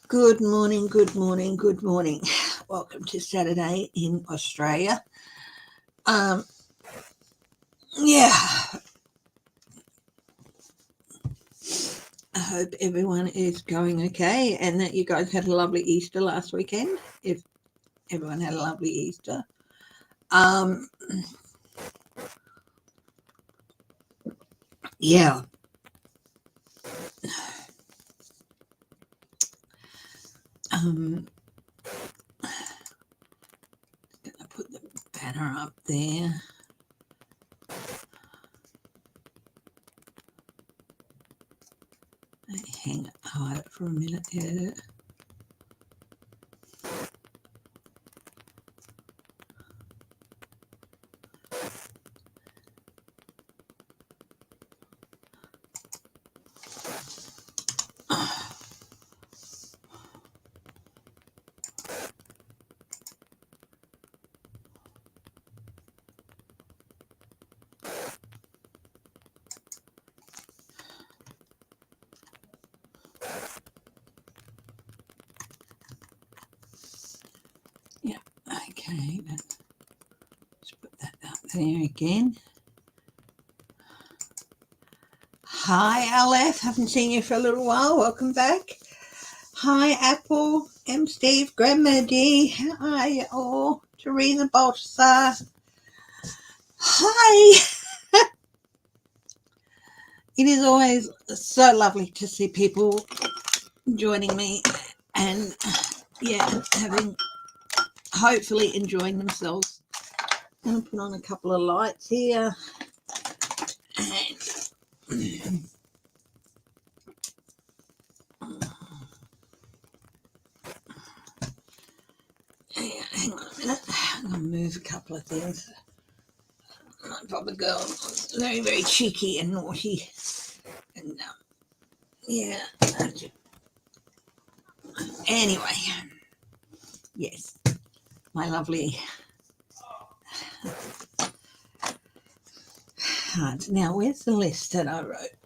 Good morning, good morning, good morning. Welcome to Saturday in Australia. Yeah, I hope everyone is going okay and that you guys had a lovely Easter last weekend. If everyone had a lovely Easter. Yeah. Gonna put the banner up there. Hang it, hold it for a minute. Yeah. Okay, let's put that up there again. Hi, Aleph. Haven't seen you for a little while. Welcome back. Hi, Apple, M. Steve, Grandma D. How are you all? Teresa Balthasar. Hi. It is always so lovely to see people joining me and, hopefully enjoying themselves. I'm going to put on a couple of lights here. And hang on a minute. I'm going to move a couple of things. My Papa girl was very, very cheeky and naughty. And, Anyway, yes, my lovely. Now, where's the list that I wrote?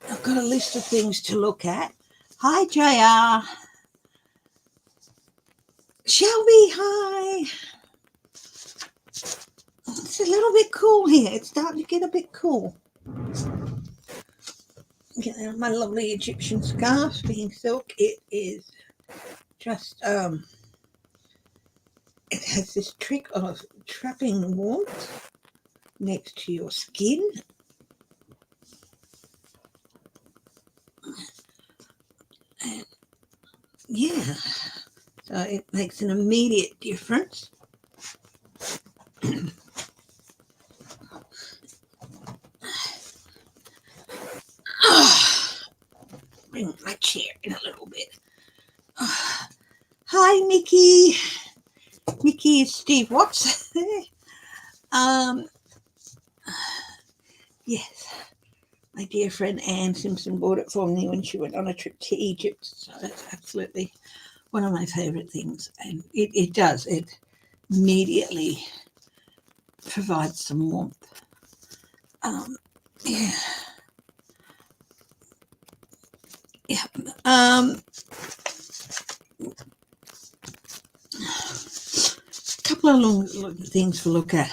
I've got a list of things to look at. Hi, JR. Shelby, hi. It's a little bit cool here. It's starting to get a bit cool. My lovely Egyptian scarf being silk. It is just, it has this trick of trapping warmth next to your skin. And yeah, so it makes an immediate difference. Bring my chair in a little bit. Hi, Nikki. Nikki is Steve Watts. Yes, my dear friend Anne Simpson bought it for me when she went on a trip to Egypt. So that's absolutely one of my favourite things. And it does. It immediately provides some warmth. Yeah. Couple of long things to look at.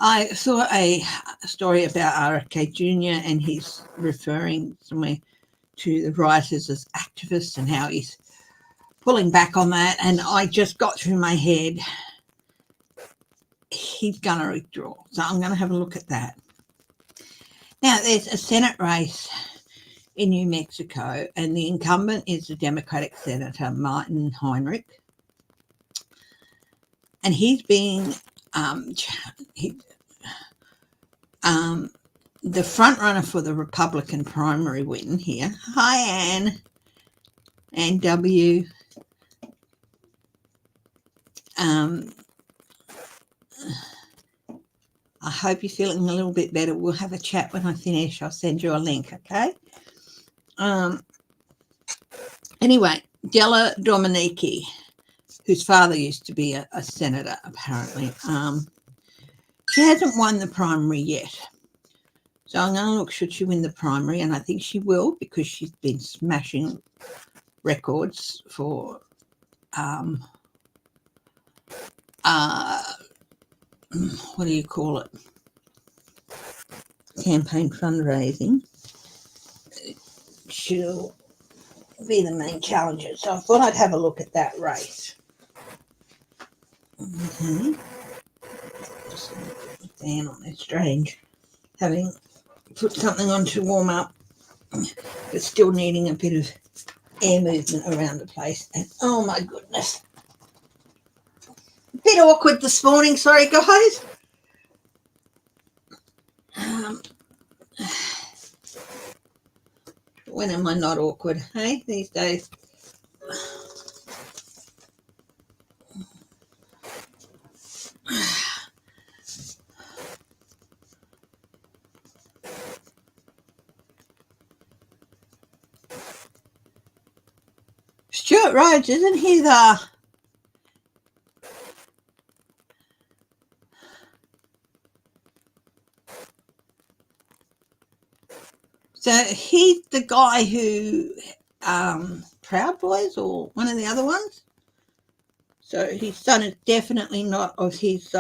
I saw a story about RFK Jr. and he's referring somewhere to the writers as activists and how he's pulling back on that. And I just got through my head, he's going to withdraw. So I'm going to have a look at that. Now, there's a Senate race in New Mexico, and the incumbent is the Democratic Senator Martin Heinrich. And he's being the front runner for the Republican primary win here. Hi, Anne and W. I hope you're feeling a little bit better. We'll have a chat when I finish. I'll send you a link, okay? Anyway, Della Dominici, whose father used to be a senator, apparently. She hasn't won the primary yet, So I'm going to look, should she win the primary? And I think she will, because she's been smashing records for what do you call it? Campaign fundraising. She'll be the main challenger. So I thought I'd have a look at that race. Okay. Just going to put it down on it. Strange having put something on to warm up, but still needing a bit of air movement around the place. And oh my goodness, a bit awkward this morning. Sorry, guys. When am I not awkward? Hey, these days. Stuart Rhodes, isn't he the... So he's the guy who, Proud Boys or one of the other ones. So his son is definitely not of his,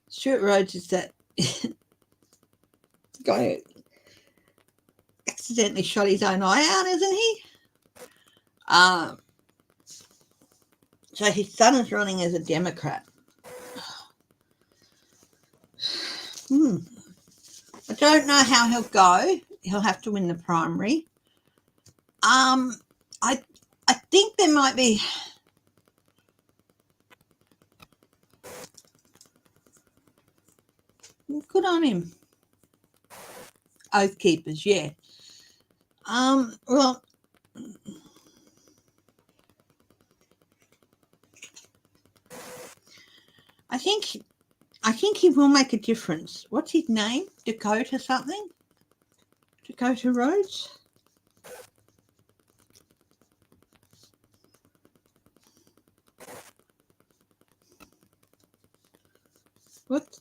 Stuart Rhodes is that guy who accidentally shot his own eye out, isn't he? So his son is running as a Democrat. I don't know how he'll go. He'll have to win the primary. I think there might be... Good on him. Oath keepers, yeah. Well, I think he will make a difference. What's his name? Dakota something? Dakota Rhodes? What's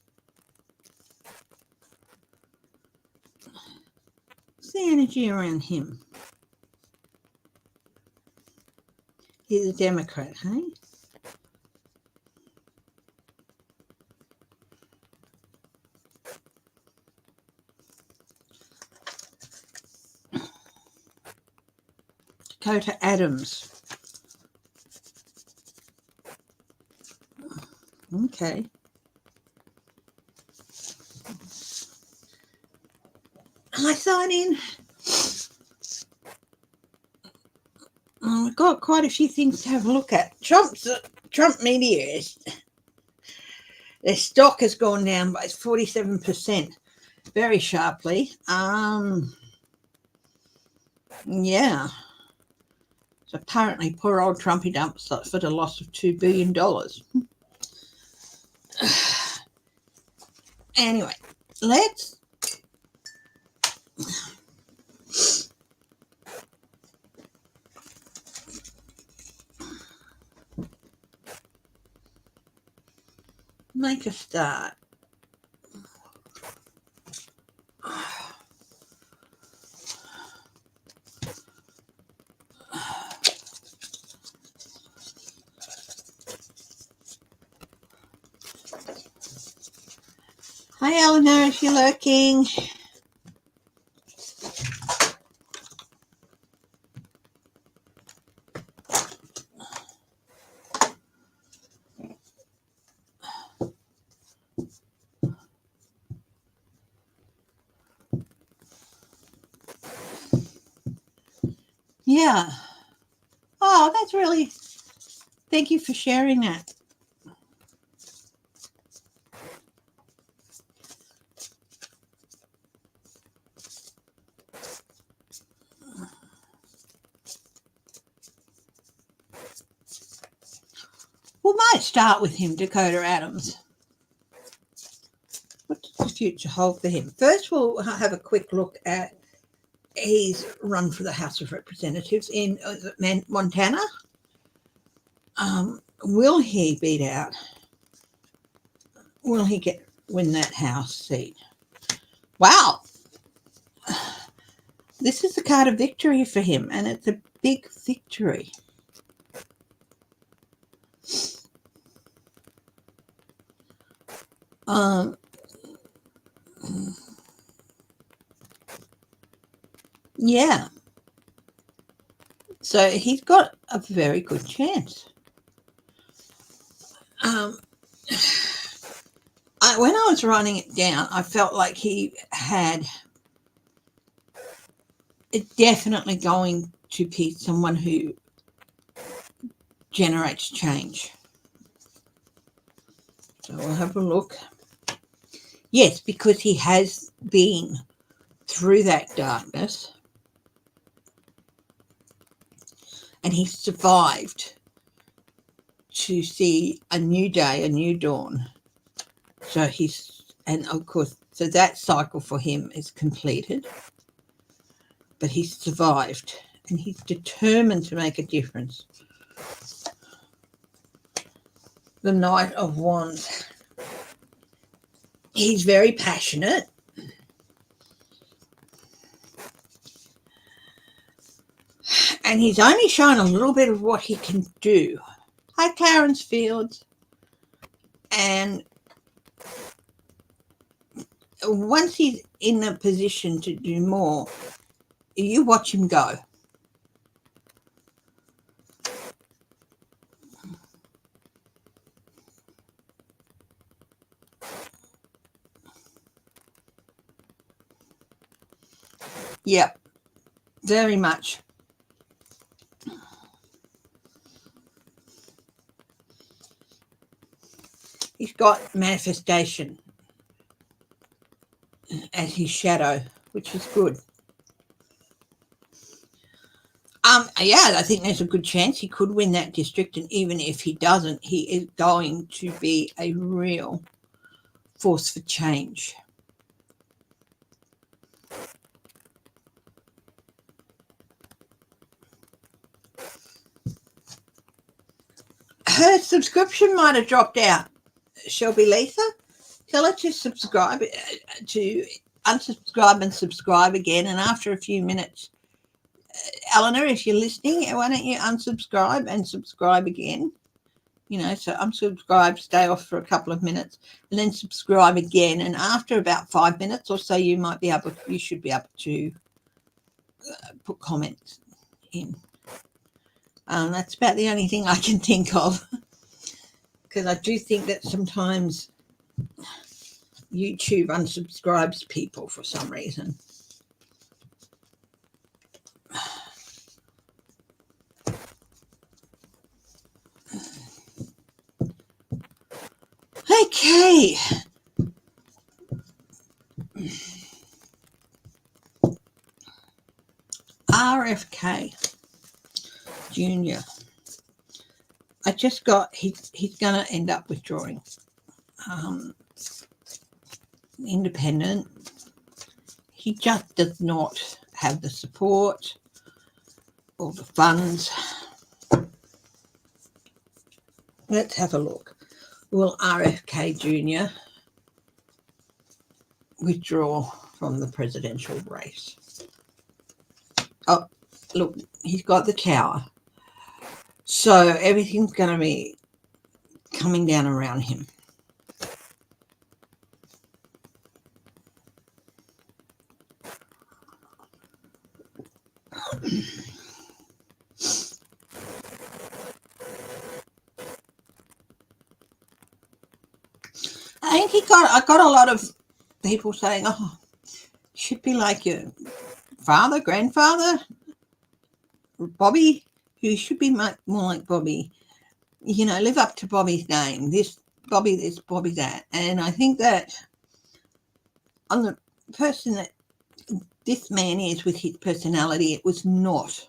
the energy around him? He's a Democrat, hey? Dakota Adams. Okay. I sign in. We've got quite a few things to have a look at. Trump media, their stock has gone down by 47%, very sharply. Yeah. So apparently poor old Trumpy Dump suffered a loss of $2 billion. Anyway, let's make a start. Hi, Eleanor, if you're lurking. Yeah. Oh, that's really... Thank you for sharing that. We might start with him, Dakota Adams. What does the future hold for him? First, we'll have a quick look at his run for the House of Representatives in Montana. Will he beat out? Will he win that House seat? Wow. This is the card of victory for him, and it's a big victory. Yeah. So he's got a very good chance. When I was writing it down, I felt like he had definitely going to be someone who generates change. So we'll have a look. Yes, because he has been through that darkness and he survived to see a new day, a new dawn. So and of course, so that cycle for him is completed, but he's survived and he's determined to make a difference. The Knight of Wands. He's very passionate. And he's only shown a little bit of what he can do. Hi, Clarence Fields. And once he's in a position to do more, you watch him go. Yep, very much. He's got manifestation as his shadow, which is good. Yeah, I think there's a good chance he could win that district, and even if he doesn't, he is going to be a real force for change. Her subscription might have dropped out, Shelby Letha. Tell her to subscribe, to unsubscribe and subscribe again. And after a few minutes, Eleanor, if you're listening, why don't you unsubscribe and subscribe again? So unsubscribe, stay off for a couple of minutes, and then subscribe again. And after about 5 minutes or so, you should be able to put comments in. That's about the only thing I can think of, because I do think that sometimes YouTube unsubscribes people for some reason. Okay. RFK Jr. I just got he's going to end up withdrawing. Independent. He just does not have the support or the funds. Let's have a look. Will RFK Jr. withdraw from the presidential race? Oh, look, he's got the tower. So everything's going to be coming down around him. I think I got a lot of people saying, oh, you should be like your father, grandfather, Bobby. You should be more like Bobby. Live up to Bobby's name. Bobby this, Bobby that. And I think that on the person that this man is with his personality, it was not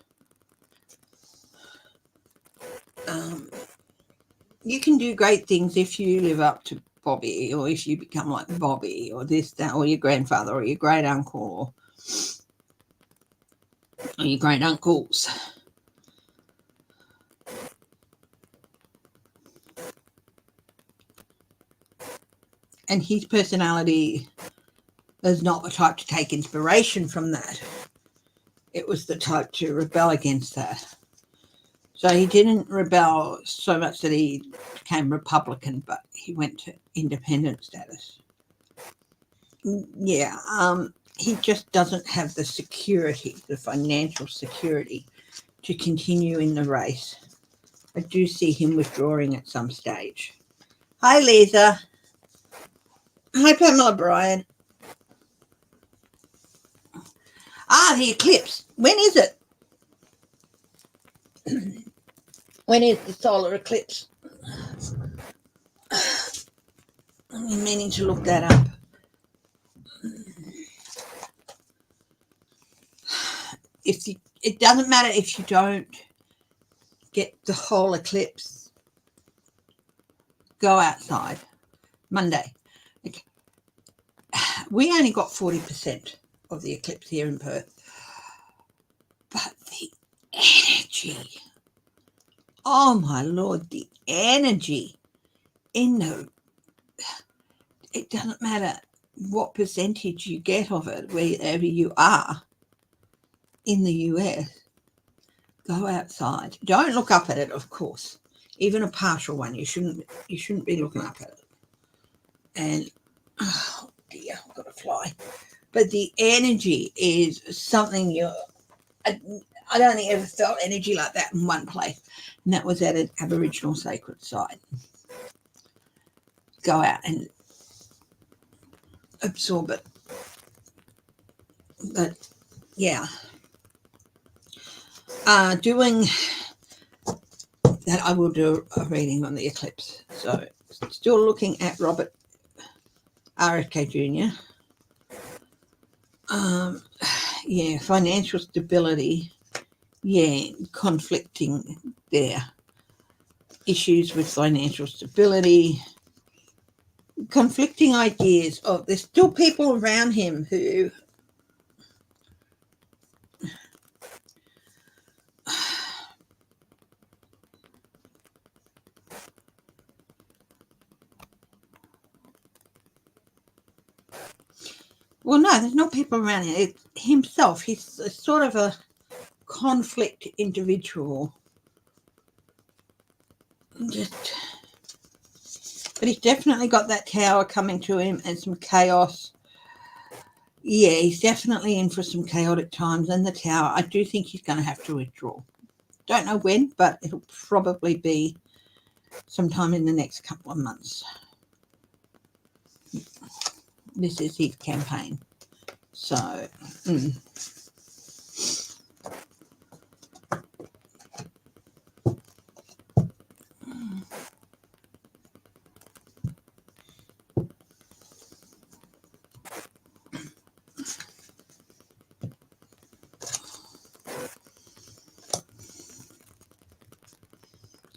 you can do great things if you live up to Bobby, or if you become like Bobby, or this, that, or your grandfather, or your great uncle, or your great uncles. And his personality is not the type to take inspiration from that. It was the type to rebel against that. So he didn't rebel so much that he became Republican, but he went to independent status. Yeah, he just doesn't have the security, the financial security, to continue in the race. I do see him withdrawing at some stage. Hi, Lisa. Hi, Pamela Bryan. The eclipse. When is it? When is the solar eclipse? I'm meaning to look that up. It doesn't matter if you don't get the whole eclipse. Go outside. Monday. Okay. We only got 40% of the eclipse here in Perth. But the energy, oh my Lord, the energy in the, it doesn't matter what percentage you get of it, wherever you are in the US, go outside. Don't look up at it, of course. Even a partial one, you shouldn't be looking up at it. And oh dear, I've got to fly. But the energy is something I don't think I ever felt energy like that in one place, and that was at an Aboriginal sacred site. Go out and absorb it. But yeah, doing that, I will do a reading on the eclipse. So still looking at Robert RFK Jr. Yeah, financial stability. Yeah, conflicting there. Issues with financial stability. Conflicting ideas of there's still people around him who well, no, there's no people around him. It's himself. He's a sort of a conflict individual. But he's definitely got that tower coming to him and some chaos. Yeah, he's definitely in for some chaotic times. And the tower, I do think he's going to have to withdraw. Don't know when, but it'll probably be sometime in the next couple of months. This is his campaign. So,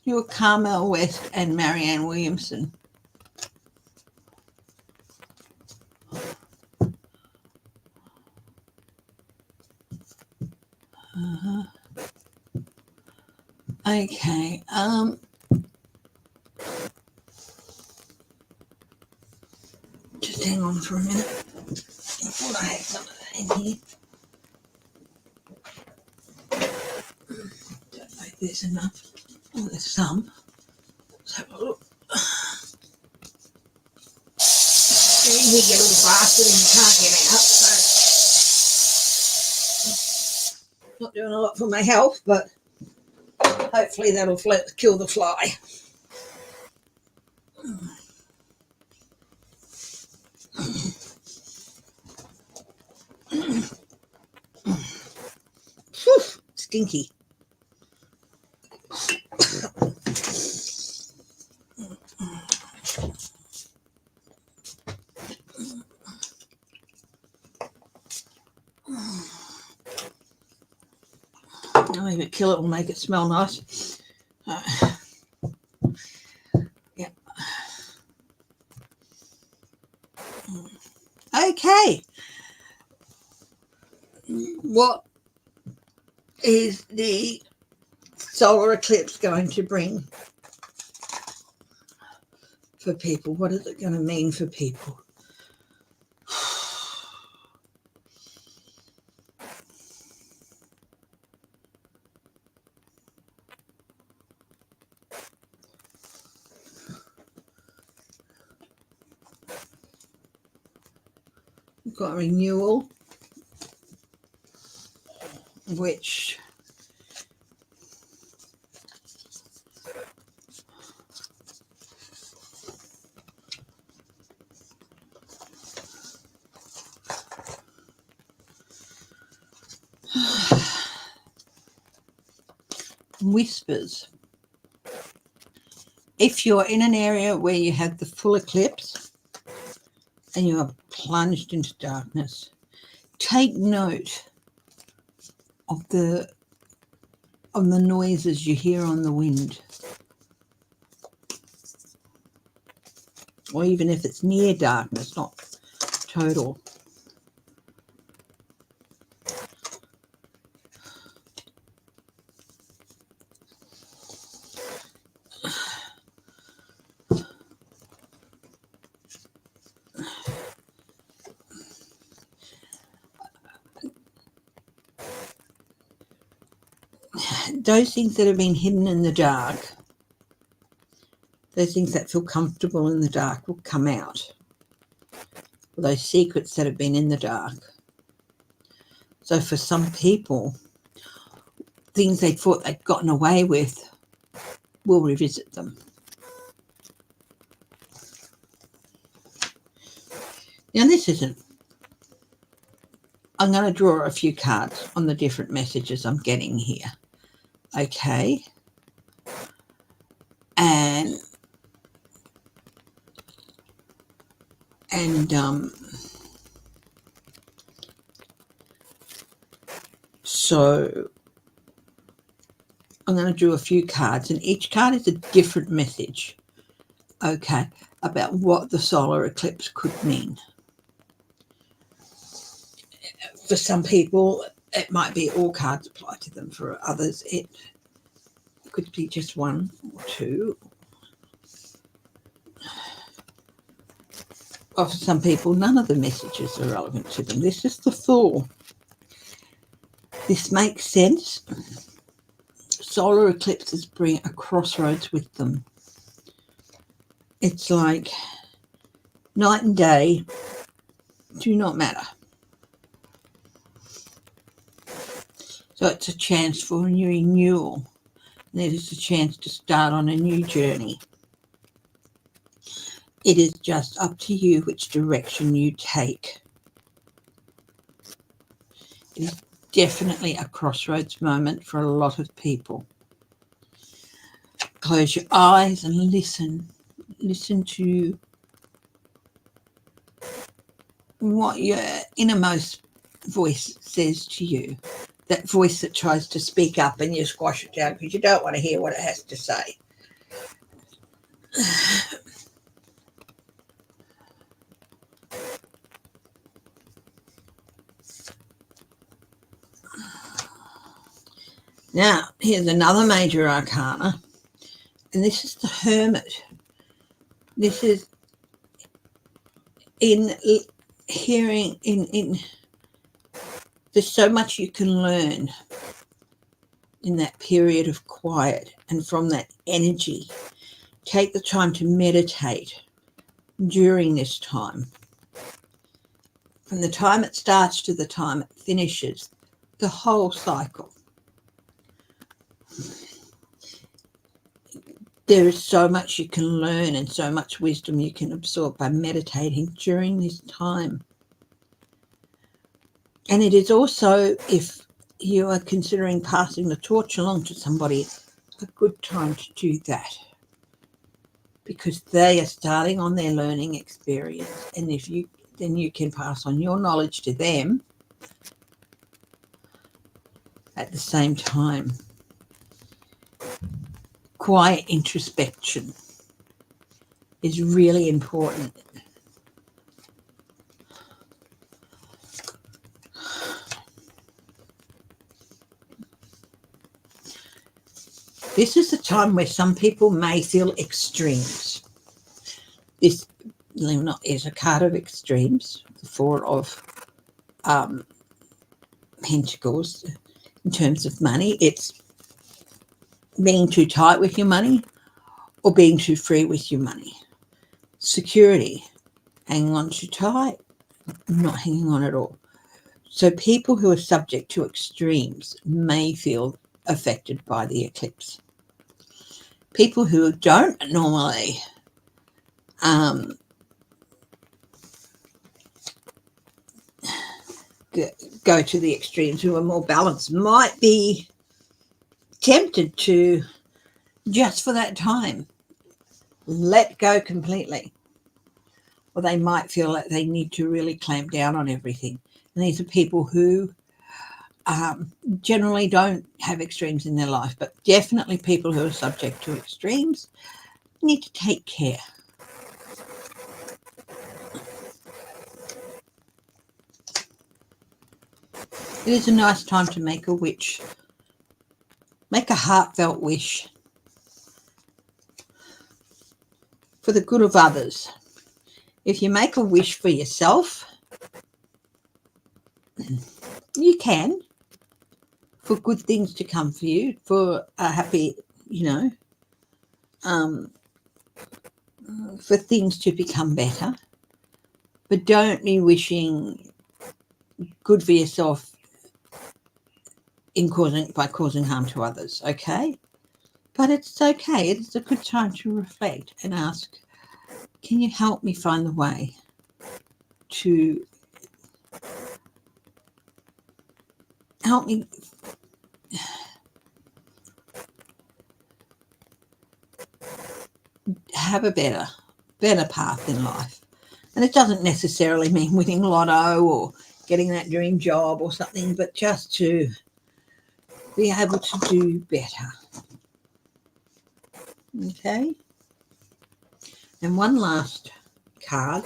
you were Carmel West and Marianne Williamson. Okay. Just hang on for a minute. I thought I had some of that in here. Don't know if there's enough. Oh, there's some. Let's have a look. You get a little bastard and you can't get out. So not doing a lot for my health, but hopefully that'll kill the fly. Whew, stinky. I'll maybe kill it or make it smell nice. Okay. What is the solar eclipse going to bring for people? What is it going to mean for people? We've got renewal, which whispers. If you're in an area where you have the full eclipse and you are plunged into darkness, take note of the noises you hear on the wind, or even if it's near darkness, not total. Those things that have been hidden in the dark, those things that feel comfortable in the dark, will come out. Those secrets that have been in the dark. So for some people, things they thought they'd gotten away with will revisit them. Now this isn't. I'm going to draw a few cards on the different messages I'm getting here. Okay. And so I'm going to draw a few cards, and each card is a different message, okay, about what the solar eclipse could mean. For some people, it might be all cards apply to them. For others, it could be just one or two. Or for some people, none of the messages are relevant to them. This is the Fool. This makes sense. Solar eclipses bring a crossroads with them. It's like night and day do not matter. So it's a chance for a new renewal. And it is a chance to start on a new journey. It is just up to you which direction you take. It is definitely a crossroads moment for a lot of people. Close your eyes and listen. Listen to what your innermost voice says to you. That voice that tries to speak up and you squash it down because you don't want to hear what it has to say. Now, here's another major arcana, and this is the Hermit. This is in hearing, there's so much you can learn in that period of quiet, and from that energy, take the time to meditate during this time. From the time it starts to the time it finishes, the whole cycle. There is so much you can learn and so much wisdom you can absorb by meditating during this time. And it is also, if you are considering passing the torch along to somebody, a good time to do that, because they are starting on their learning experience, and then you can pass on your knowledge to them at the same time. Quiet introspection is really important. This is a time where some people may feel extremes. This is a card of extremes, the Four of Pentacles. In terms of money, it's being too tight with your money or being too free with your money. Security, hanging on too tight, not hanging on at all. So people who are subject to extremes may feel affected by the eclipse. People who don't normally go to the extremes, who are more balanced, might be tempted to, just for that time, let go completely. Or they might feel like they need to really clamp down on everything. And these are people who generally don't have extremes in their life, but definitely people who are subject to extremes need to take care. It is a nice time to make a wish. Make a heartfelt wish for the good of others. If you make a wish for yourself, you can, for good things to come for you, for a happy, for things to become better. But don't be wishing good for yourself by causing harm to others, okay? But it's okay. It's a good time to reflect and ask, can you help me find the way to help me have a better path in life? And it doesn't necessarily mean winning lotto or getting that dream job or something, but just to be able to do better. Okay? And one last card.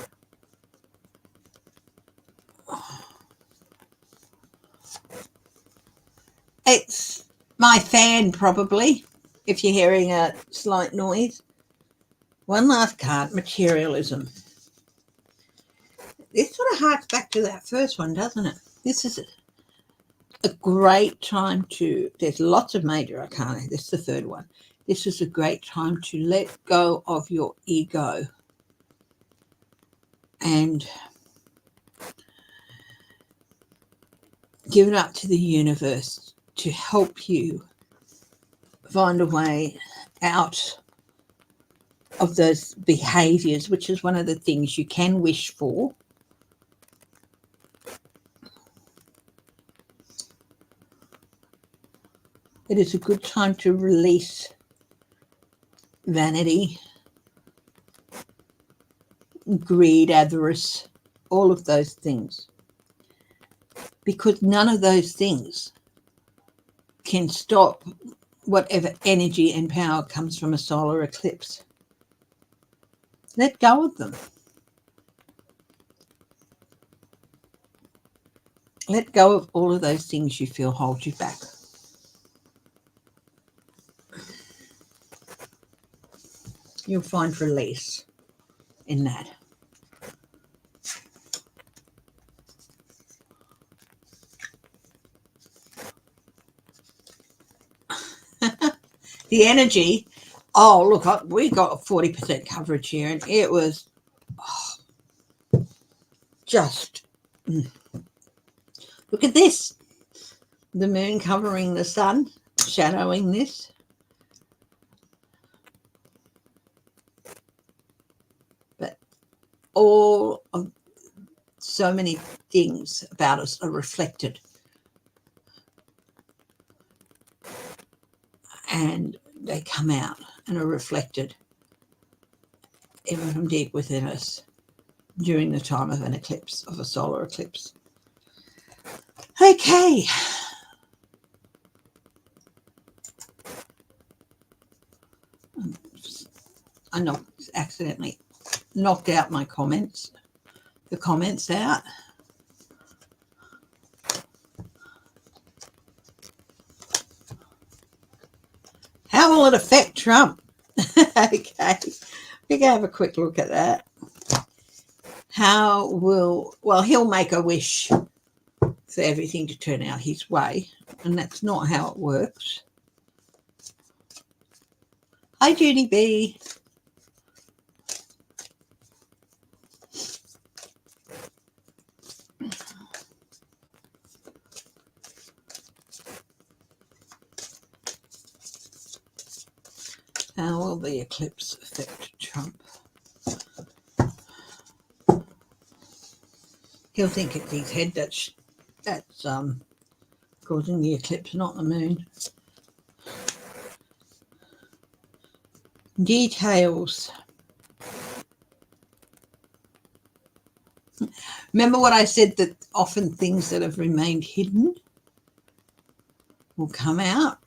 It's my fan, probably, if you're hearing a slight noise. One last card, materialism. This sort of harks back to that first one, doesn't it? This is a great time to, there's lots of major arcana. This is the third one. This is a great time to let go of your ego and give it up to the universe to help you find a way out of those behaviors, which is one of the things you can wish for. It is a good time to release vanity, greed, avarice, all of those things. Because none of those things can stop whatever energy and power comes from a solar eclipse. Let go of them. Let go of all of those things you feel hold you back. You'll find release in that. The energy, oh, look, we got 40% coverage here, and it was just, look at this. The moon covering the sun, shadowing this. But all of so many things about us are reflected. And they come out and are reflected even from deep within us during the time of an eclipse, of a solar eclipse. Okay. I accidentally knocked out my comments. The comments out. How how will it affect Trump? Okay, we can have a quick look at that. Well, he'll make a wish for everything to turn out his way, and that's not how it works. Hi, Judy B. How will the eclipse affect Trump? He'll think it's his head that's causing the eclipse, not the moon. Details. Remember what I said, that often things that have remained hidden will come out?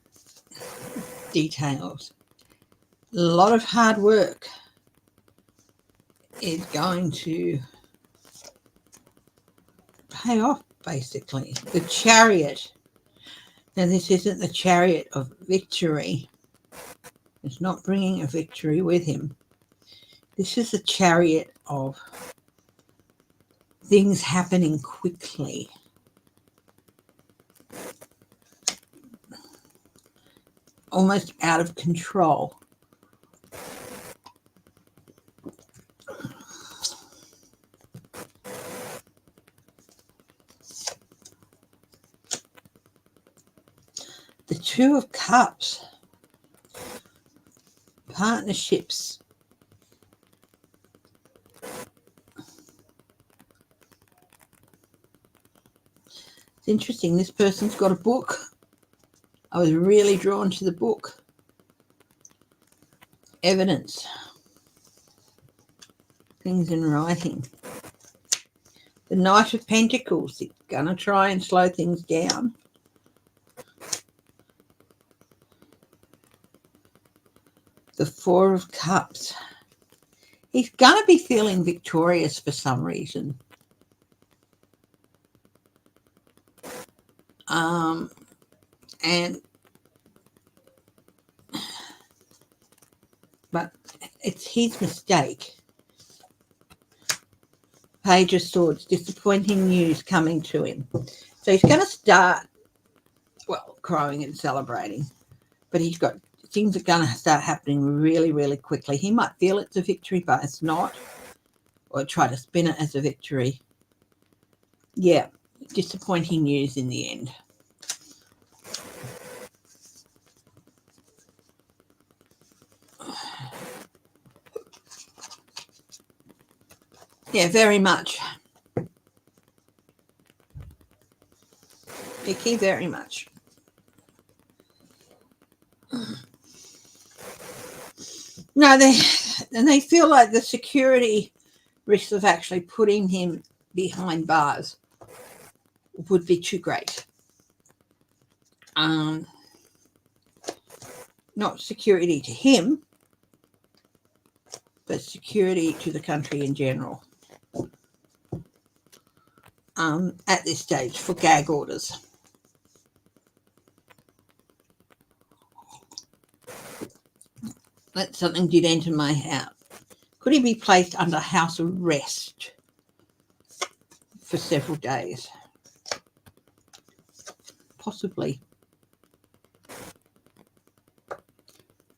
Details. A lot of hard work is going to pay off, basically. The Chariot. Now, this isn't the Chariot of victory. It's not bringing a victory with him. This is the Chariot of things happening quickly. Almost out of control. The Two of Cups. Partnerships. It's interesting. This person's got a book. I was really drawn to the book. Evidence. Things in writing. The Knight of Pentacles. He's going to try and slow things down. The Four of Cups. He's going to be feeling victorious for some reason. But it's his mistake. Page of Swords. Disappointing news coming to him. So he's going to start, well, crying and celebrating. But he's got things are going to start happening really, really quickly. He might feel it's a victory, but it's not. Or try to spin it as a victory. Yeah, disappointing news in the end. Yeah, very much. Vicky, very much. No, they feel like the security risks of actually putting him behind bars would be too great. Not security to him, but security to the country in general. At this stage, for gag orders. That something did enter my house. Could he be placed under house arrest for several days? Possibly.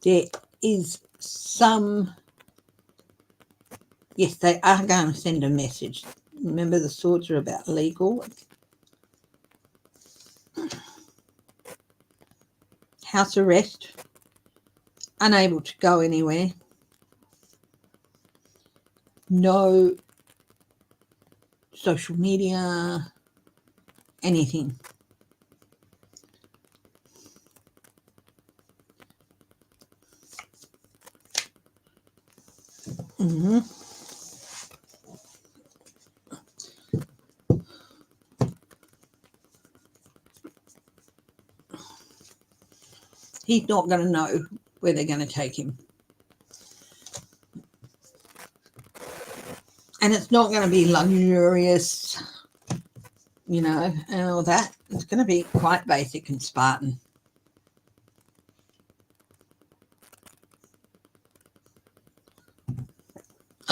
There is some... Yes, they are going to send a message. Remember, the swords are about legal. House arrest. Unable to go anywhere. No social media, anything. He's not going to know where they're going to take him. And it's not going to be luxurious, you know, and all that. It's going to be quite basic and Spartan.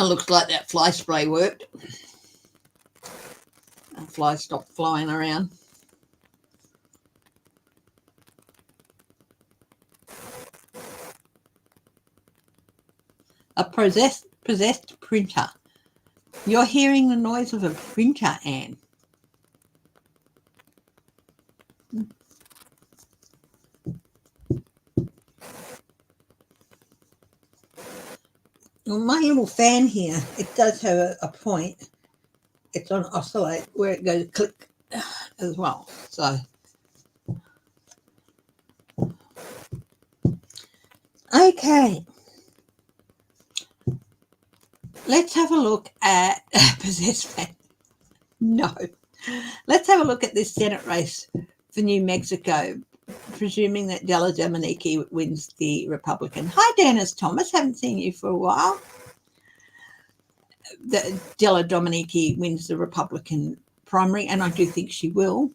It looks like that fly spray worked. The flies stopped flying around. A possessed printer. You're hearing the noise of a printer, Anne. Well, my little fan here, it does have a point. It's on oscillate where it goes click as well. So, okay. Let's have a look at possessed fan. No. Let's have a look at this Senate race for New Mexico, presuming that Della Dominici wins the Republican. Hi, Dennis Thomas. Haven't seen you for a while. Della Dominici wins the Republican primary, and I do think she will.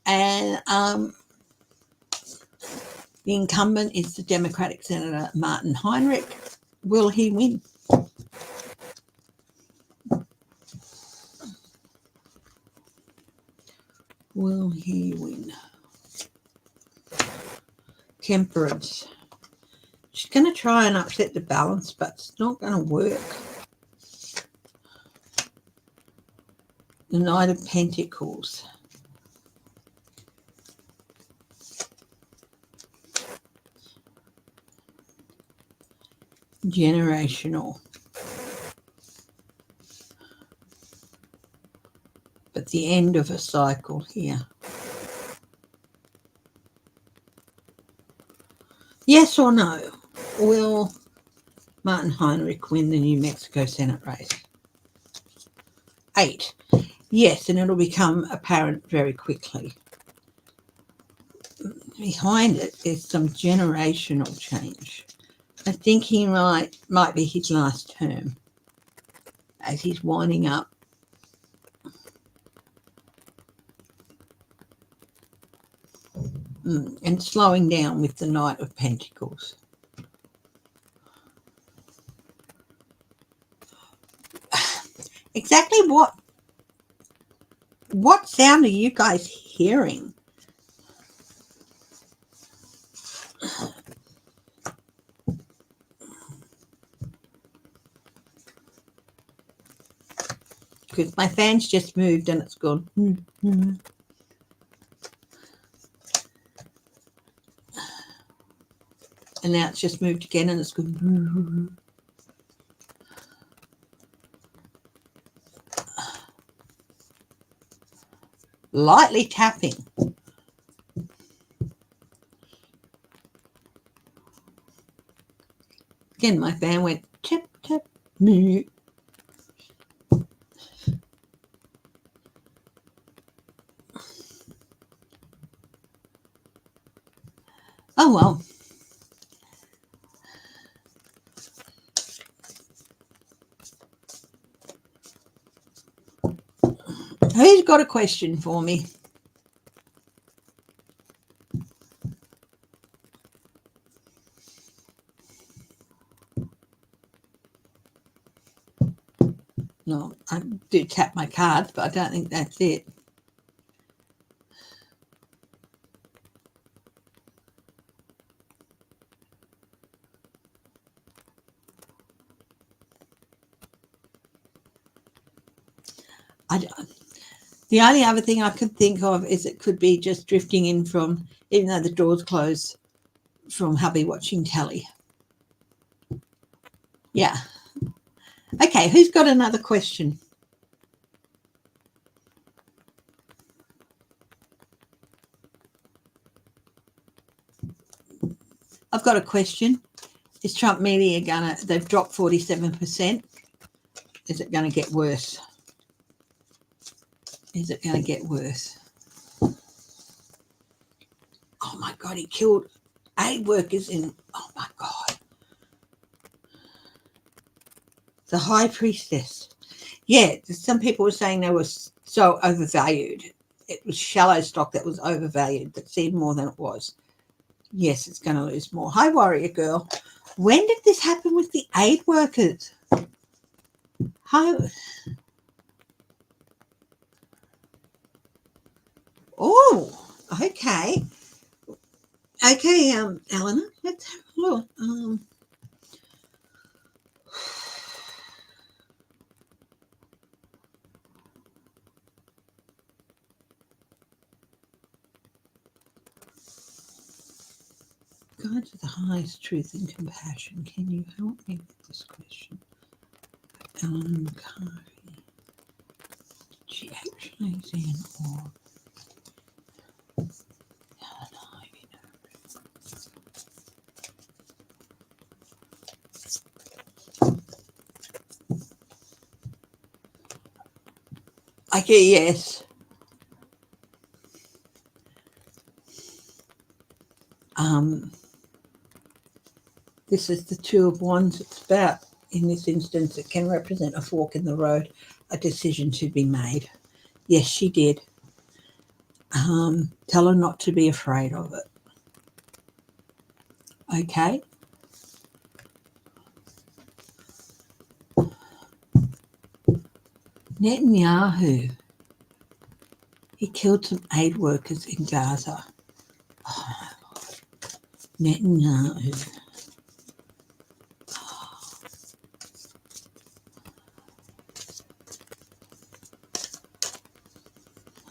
And the incumbent is the Democratic Senator Martin Heinrich. Will he win? Will he win? Temperance. She's going to try and upset the balance, but it's not going to work. The Knight of Pentacles. Generational. But the end of a cycle here. Yes or no? Will Martin Heinrich win the New Mexico Senate race? 8. Yes, and it'll become apparent very quickly. Behind it is some generational change. I think he might be his last term as he's winding up. And slowing down with the Knight of Pentacles. Exactly what sound are you guys hearing? Because my fan's just moved and it's gone. And now it's just moved again and it's gone. Lightly tapping. Again, my fan went tap, tap, mute. Oh, well. Who's got a question for me? No, I do tap my cards, but I don't think that's it. The only other thing I could think of is it could be just drifting in from, even though the door's closed, from hubby watching telly. Yeah. Okay, who's got another question? I've got a question. Is Trump media they've dropped 47%. Is it going to get worse? Is it going to get worse? Oh my God, he killed aid workers in, oh my God. The High Priestess. Yeah, some people were saying they were so overvalued. It was shallow stock that was overvalued, that seemed more than it was. Yes, it's going to lose more. Hi, warrior girl. When did this happen with the aid workers? Hi. Oh, okay. Okay, Eleanor, let's have a look. God to the highest truth and compassion, can you help me with this question? Kari, she actually is in or okay, yes. This is the Two of Wands. It's about, in this instance, it can represent a fork in the road, a decision to be made. Yes, she did. Tell her not to be afraid of it. Okay? Netanyahu. He killed some aid workers in Gaza. Oh, Netanyahu.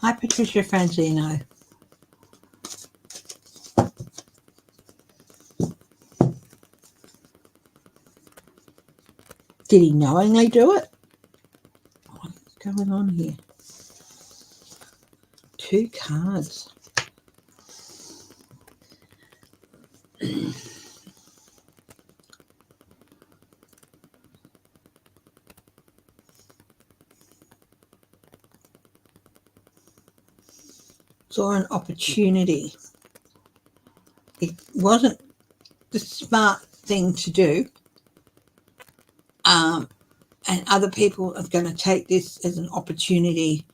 Hi, Patricia Franzino. Did he knowingly do it? What's going on here? 2 cards. Saw an opportunity. It wasn't the smart thing to do. And other people are going to take this as an opportunity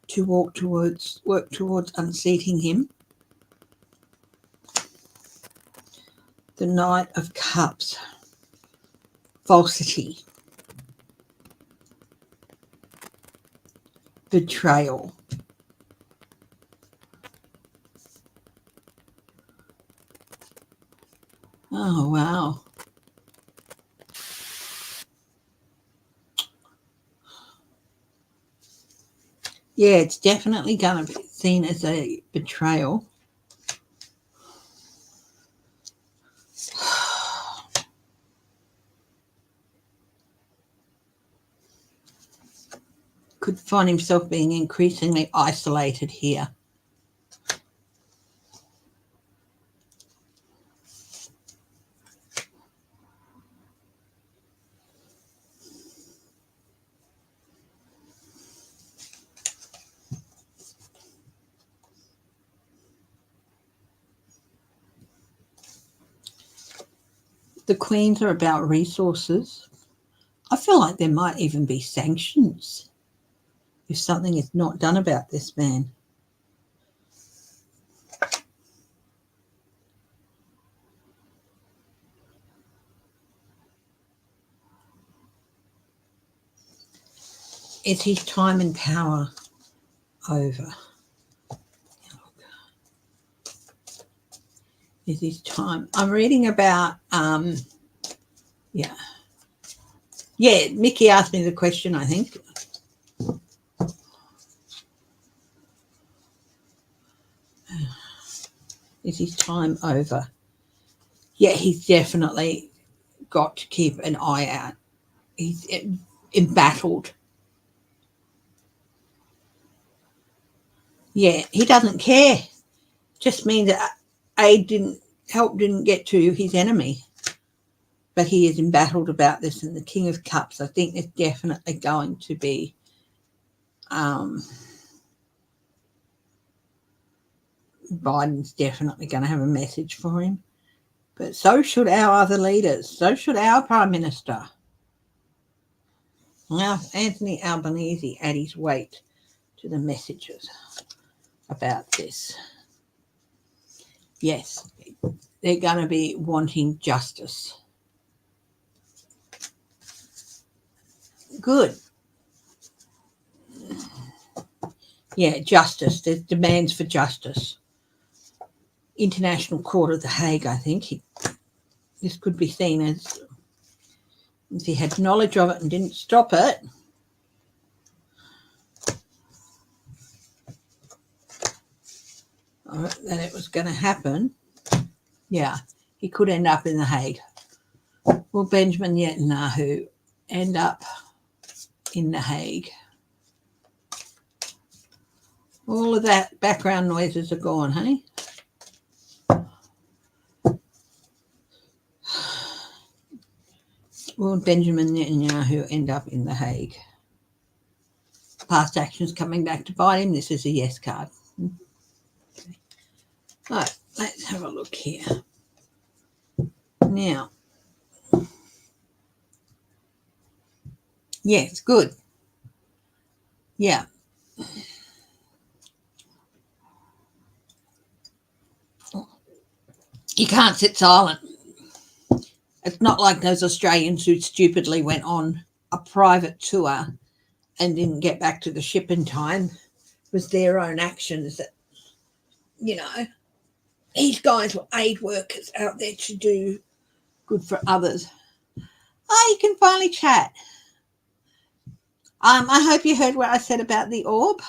to work towards unseating him. The Knight of Cups. Falsity. Betrayal. Oh, wow. Yeah, it's definitely going to be seen as a betrayal. Could find himself being increasingly isolated here. The Queens are about resources. I feel like there might even be sanctions if something is not done about this man. Is his time and power over? Is his time? I'm reading about, Mickey asked me the question, I think. Is his time over? Yeah, he's definitely got to keep an eye out. He's embattled. Yeah, he doesn't care. Just means that aid didn't get to his enemy. But he is embattled about this, and the King of Cups, I think there's definitely going to be Biden's definitely going to have a message for him. But so should our other leaders. So should our Prime Minister. Now, Anthony Albanese add his weight to the messages about this. Yes, they're going to be wanting justice. Good. Yeah, justice. There's demands for justice. International Court of The Hague, I think. This could be seen as if he had knowledge of it and didn't stop it. That it was going to happen. Yeah, he could end up in The Hague. Will Benjamin Netanyahu end up in The Hague? All of that background noises are gone, honey. Will Benjamin Netanyahu end up in The Hague? Past actions coming back to bite him. This is a yes card. Okay. Right, let's have a look here. Now, yes, good. Yeah. You can't sit silent. It's not like those Australians who stupidly went on a private tour and didn't get back to the ship in time. It was their own actions that, these guys were aid workers out there to do good for others. Oh, you can finally chat. I hope you heard what I said about the orb.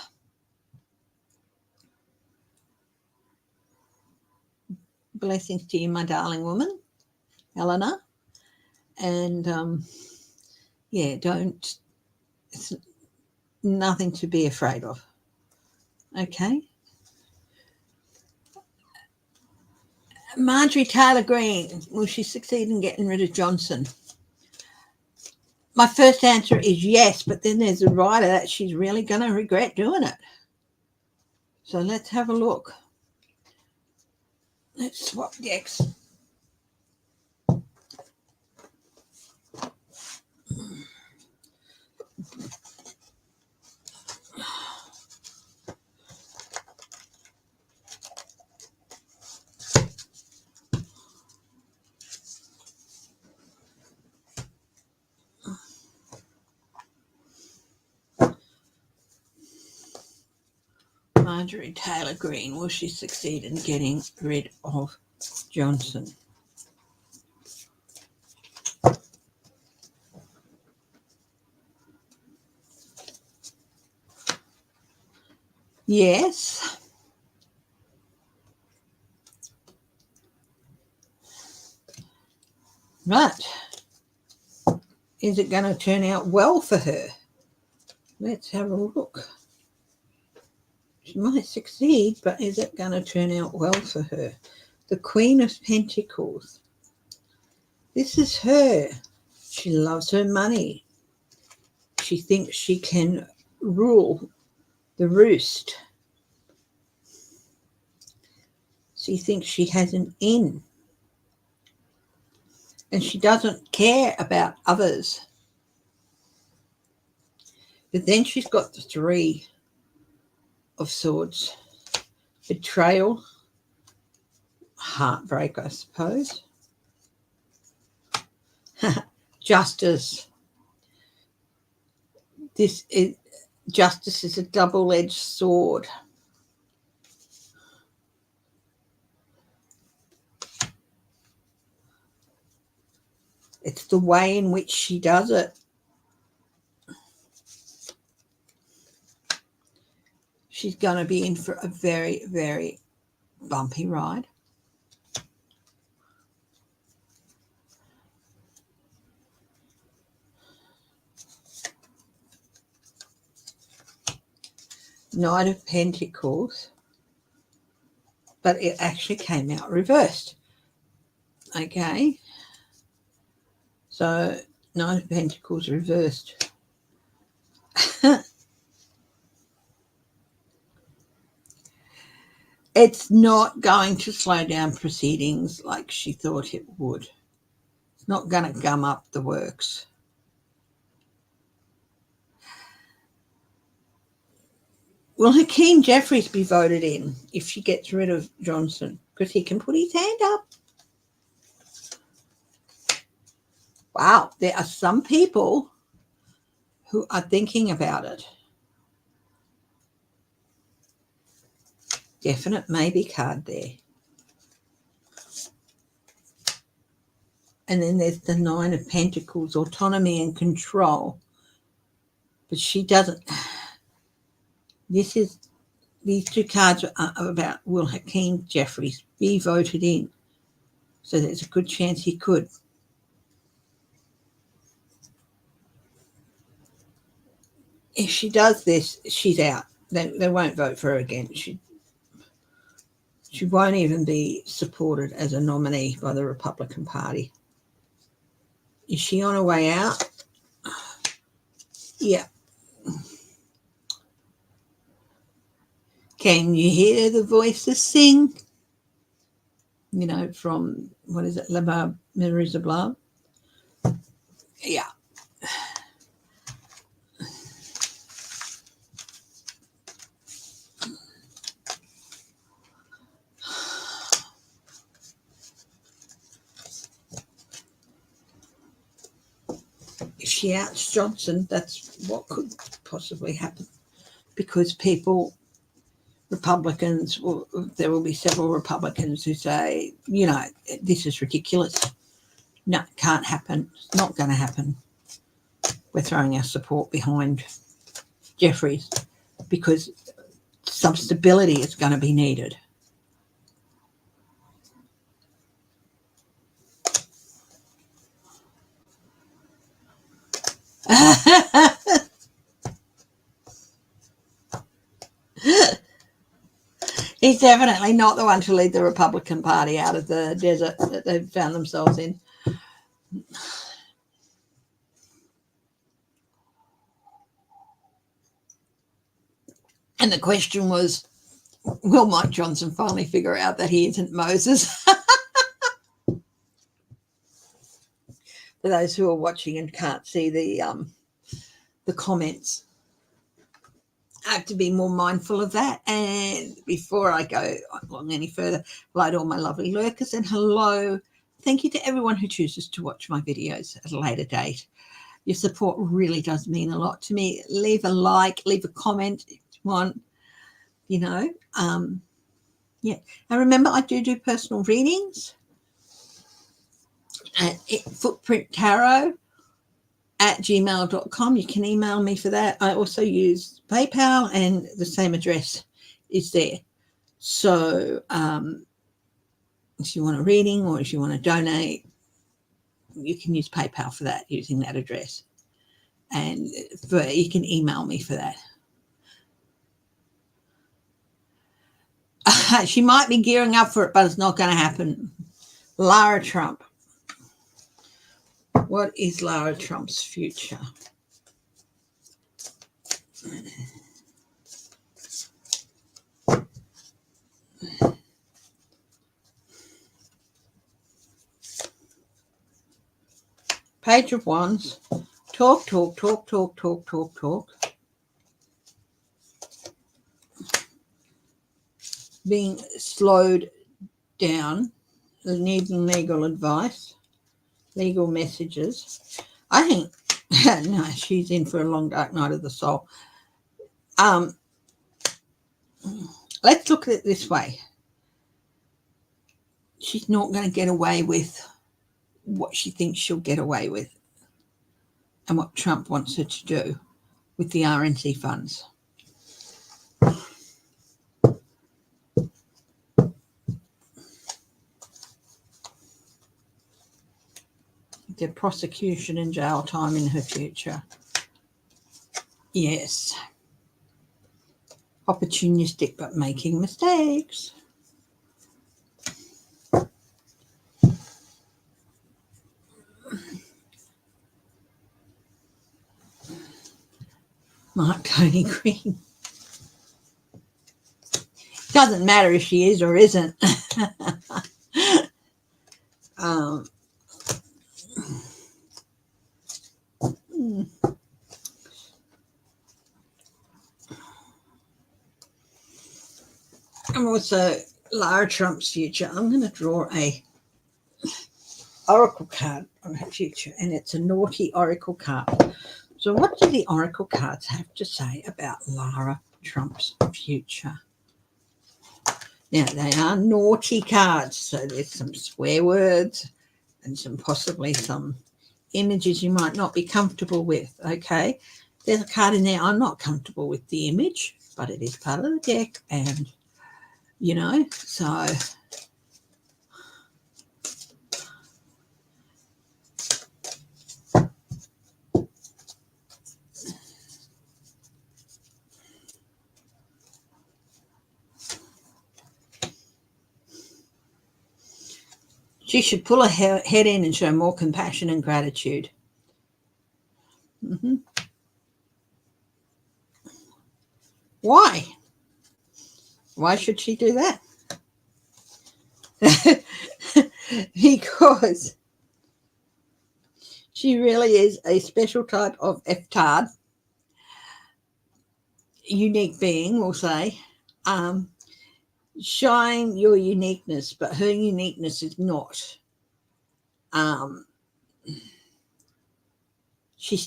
Blessings to you, my darling woman, Eleanor. And it's nothing to be afraid of. Okay. Marjorie Taylor Greene, will she succeed in getting rid of Johnson? My first answer is yes, but then there's a writer that she's really going to regret doing it. So let's have a look. Let's swap decks. Marjorie Taylor Greene, will she succeed in getting rid of Johnson? Yes. Right. Is it going to turn out well for her? Let's have a look. She might succeed, but is it going to turn out well for her? The Queen of Pentacles. This is her. She loves her money. She thinks she can rule the roost. She thinks she has an in. And she doesn't care about others. But then she's got the Three of Swords. Betrayal. Heartbreak, I suppose. Justice. Justice is a double-edged sword. It's the way in which she does it. She's going to be in for a very, very bumpy ride. Knight of Pentacles, but it actually came out reversed. Okay, so Knight of Pentacles reversed. It's not going to slow down proceedings like she thought it would. It's not going to gum up the works. Will Hakeem Jeffries be voted in if she gets rid of Johnson? because he can put his hand up. Wow, there are some people who are thinking about it. Definite maybe card there. And then there's the Nine of Pentacles, autonomy and control. But she doesn't. These two cards are about will Hakeem Jeffries be voted in? So there's a good chance he could. If she does this, she's out. They won't vote for her again. She won't even be supported as a nominee by the Republican Party. Is she on her way out? Yeah. Can you hear the voices sing? You know, from, what is it, La Barbe, Memories of Love? Yeah. If she outs Johnson, that's what could possibly happen. Because Republicans, there will be several Republicans who say, you know, this is ridiculous. No, it can't happen. It's not going to happen. We're throwing our support behind Jeffries because some stability is going to be needed. He's definitely not the one to lead the Republican Party out of the desert that they've found themselves in. And the question was, will Mike Johnson finally figure out that he isn't Moses? For those who are watching and can't see the comments, I have to be more mindful of that. And before I go along any further, hello to all my lovely lurkers, and hello, thank you to everyone who chooses to watch my videos at a later date. Your support really does mean a lot to me. Leave a like, leave a comment if you want, you know. Yeah. And remember, I do personal readings at footPrint Tarot at gmail.com. You can email me for that. I also use PayPal, and the same address is there. So if you want a reading or if you want to donate, you can use PayPal for that using that address. And you can email me for that. She might be gearing up for it, but it's not going to happen. Lara Trump. What is Lara Trump's future? Page of Wands. Talk. Being slowed down, needing legal advice, legal messages. I think, no, she's in for a long dark night of the soul. Let's look at it this way. She's not going to get away with what she thinks she'll get away with and what Trump wants her to do with the RNC funds. The prosecution and jail time in her future. Yes. Opportunistic but making mistakes. Mark Tony Green. Doesn't matter if she is or isn't. I'm also Lara Trump's future. I'm going to draw a oracle card on her future, and it's a naughty oracle card. So what do the oracle cards have to say about Lara Trump's future? Now, they are naughty cards, so there's some swear words and possibly some images you might not be comfortable with, okay? There's a card in there, I'm not comfortable with the image, but it is part of the deck, and, you know, so... She should pull her head in and show more compassion and gratitude. Why? Why should she do that? Because she really is a special type of F-tard, unique being, we'll say. Shine your uniqueness, but her uniqueness is not. She's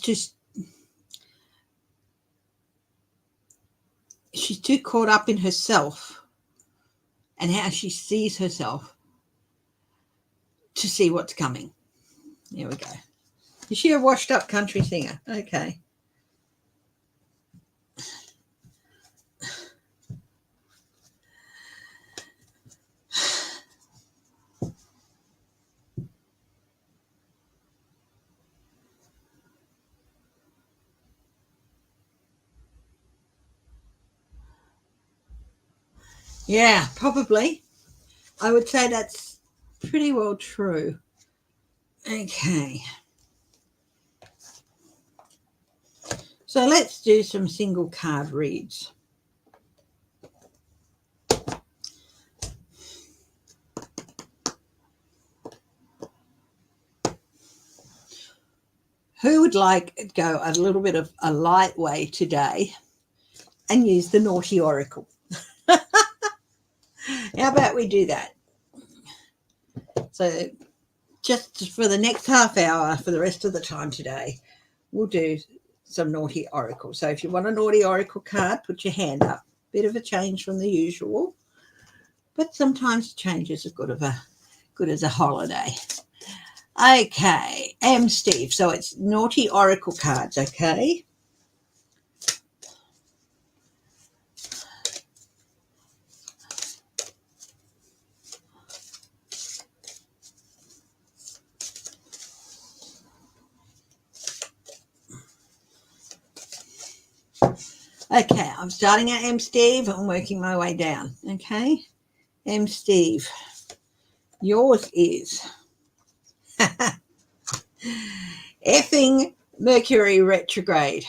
too caught up in herself and how she sees herself to see what's coming. There we go. Is she a washed-up country singer? Okay. Yeah, probably. I would say that's pretty well true. Okay. So let's do some single card reads. Who would like to go a little bit of a light way today and use the naughty oracle? How about we do that? So just for the next half hour, for the rest of the time today, we'll do some naughty oracle. So if you want a naughty oracle card, put your hand up. Bit of a change from the usual, but sometimes change is as good as a holiday. Okay, Steve. So it's naughty oracle cards, okay? Okay, I'm starting at Steve. I'm working my way down, okay? Steve, yours is effing Mercury retrograde.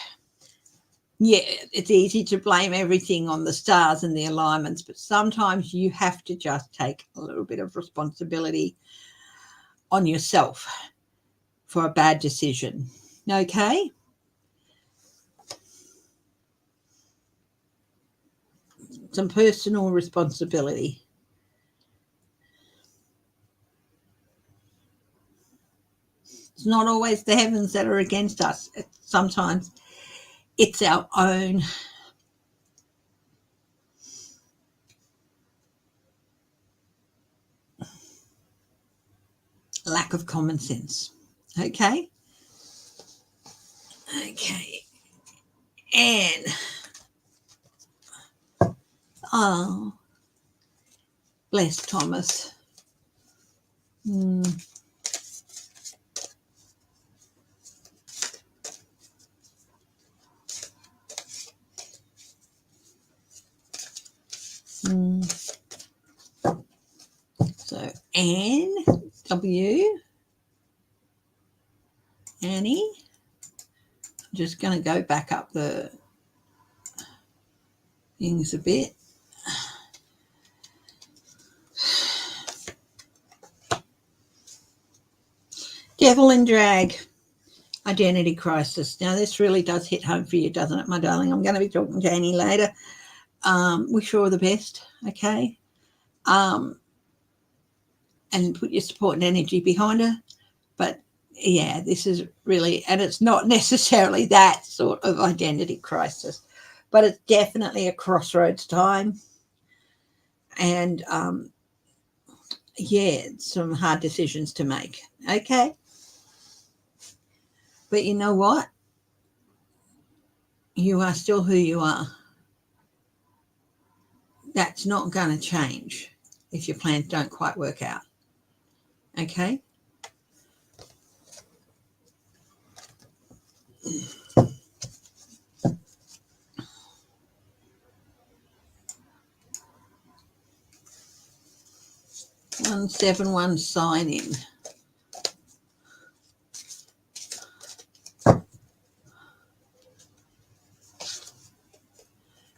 Yeah, it's easy to blame everything on the stars and the alignments, but sometimes you have to just take a little bit of responsibility on yourself for a bad decision, okay? Some personal responsibility. It's not always the heavens that are against us. Sometimes it's our own lack of common sense. Okay? Okay. And oh, bless Thomas. So Anne, W, Annie. I'm just going to go back up the things a bit. Devil in drag, identity crisis. Now, this really does hit home for you, doesn't it, my darling? I'm going to be talking to Annie later. Wish her all the best, okay? and put your support and energy behind her. But yeah, this is really, and it's not necessarily that sort of identity crisis, but it's definitely a crossroads time. And yeah, some hard decisions to make. Okay. But you know what? You are still who you are. That's not going to change if your plans don't quite work out. Okay? 171 sign in.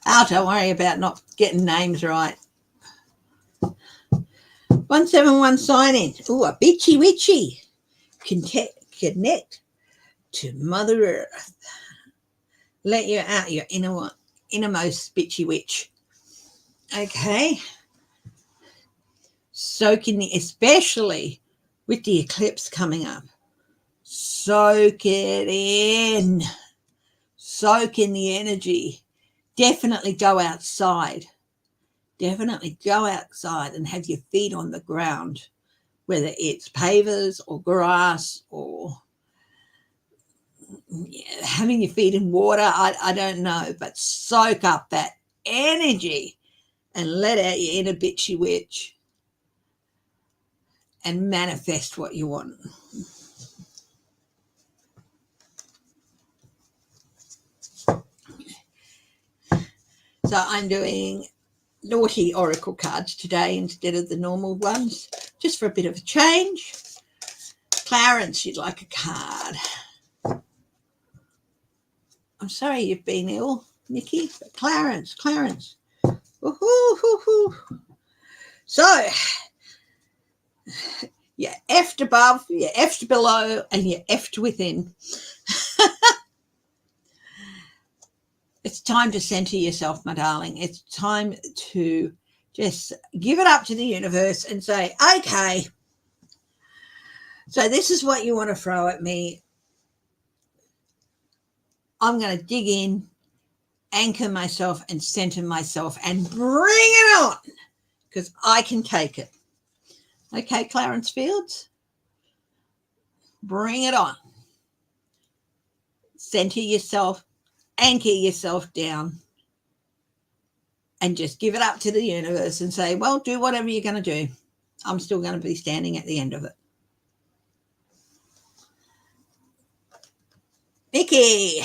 Oh, don't worry about not getting names right. 171 sign in. Ooh, a bitchy witchy. Connect to Mother Earth. Let you out your innermost bitchy witch. Okay. Especially with the eclipse coming up. Soak it in. Soak in the energy. Definitely go outside. Definitely go outside and have your feet on the ground, whether it's pavers or grass or having your feet in water. I don't know, but soak up that energy and let out your inner bitchy witch and manifest what you want. So I'm doing naughty oracle cards today instead of the normal ones, just for a bit of a change. Clarence, you'd like a card. I'm sorry you've been ill, Nikki, but Clarence. Woo-hoo-hoo-hoo. So, you're effed above, you're effed below, and you're effed within. It's time to center yourself, my darling. It's time to just give it up to the universe and say, okay, so this is what you want to throw at me. I'm going to dig in, anchor myself and center myself and bring it on because I can take it. Okay, Clarence Fields, bring it on. Center yourself, anchor yourself down, and just give it up to the universe and say, well, do whatever you're going to do. I'm still going to be standing at the end of it. Mickey.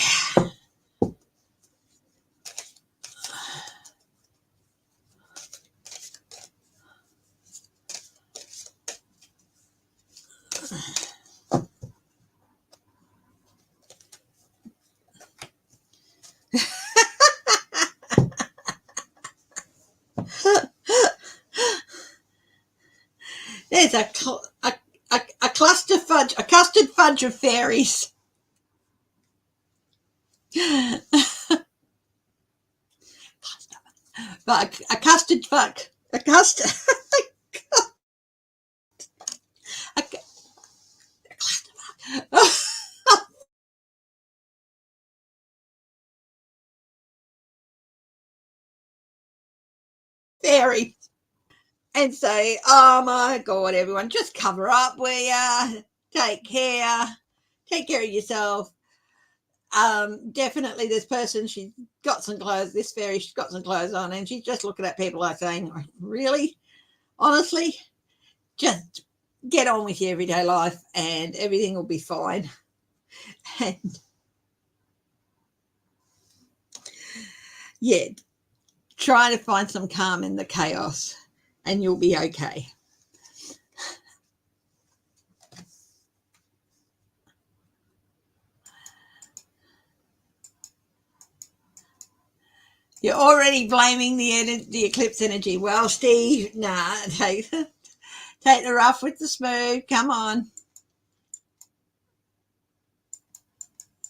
There's a cluster fudge, a custard fudge of fairies. But a custard fuck, a custard, a cluster fuck. Fairy. And say, oh my God, everyone, just cover up where you take care of yourself. Definitely this person, she's got some clothes, this fairy, she's got some clothes on, and she's just looking at people like saying, really? Honestly? Just get on with your everyday life and everything will be fine. And yeah, try to find some calm in the chaos and you'll be okay. You're already blaming the eclipse energy. Well, Steve, nah, take the rough with the smooth. Come on.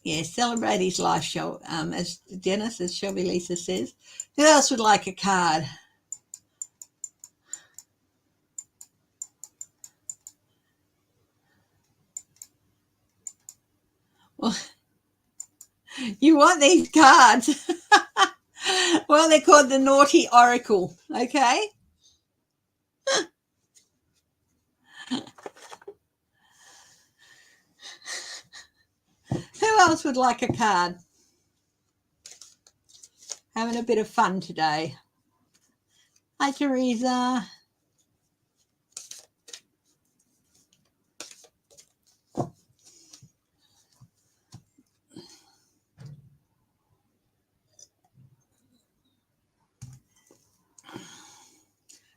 Yeah, celebrate his life, as Dennis, as Shelby Lisa says. Who else would like a card? You want these cards. Well, they're called the Naughty Oracle, okay? Who else would like a card? Having a bit of fun today. Hi, Teresa.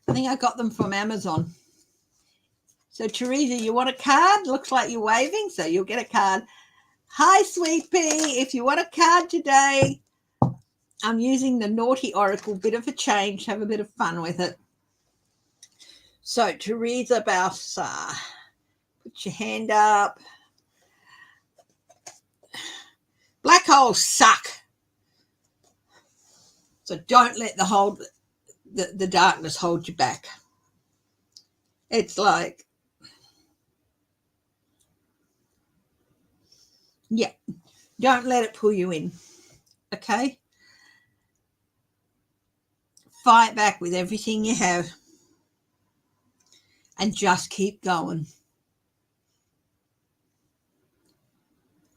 I think I got them from Amazon. So, Teresa, you want a card? Looks like you're waving, so you'll get a card. Hi, Sweet Pea. If you want a card today, I'm using the Naughty Oracle. Bit of a change. Have a bit of fun with it. So, Teresa Balsar, put your hand up. Black holes suck. So don't let the darkness hold you back. It's like, yeah, don't let it pull you in, okay? Fight back with everything you have and just keep going.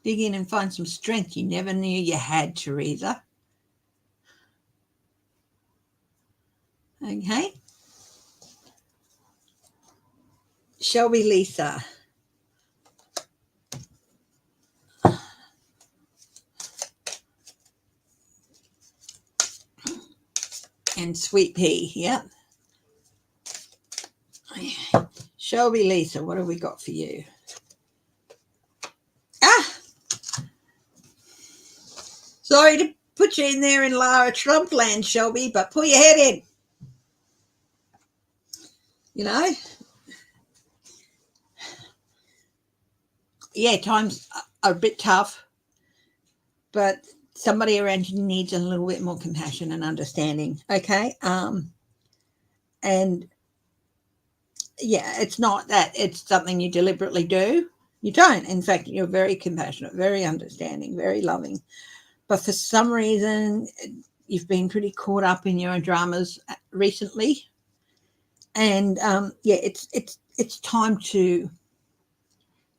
Dig in and find some strength you never knew you had, Teresa. Okay? Shelby Lisa. And Sweet Pea, yep. Shelby Lisa, what have we got for you? Sorry to put you in there in Lara Trump land, Shelby, but pull your head in. You know? Yeah, times are a bit tough, but somebody around you needs a little bit more compassion and understanding, okay? And yeah, it's not that it's something you deliberately do. You don't. In fact, you're very compassionate, very understanding, very loving. But for some reason, you've been pretty caught up in your own dramas recently. And yeah, it's time to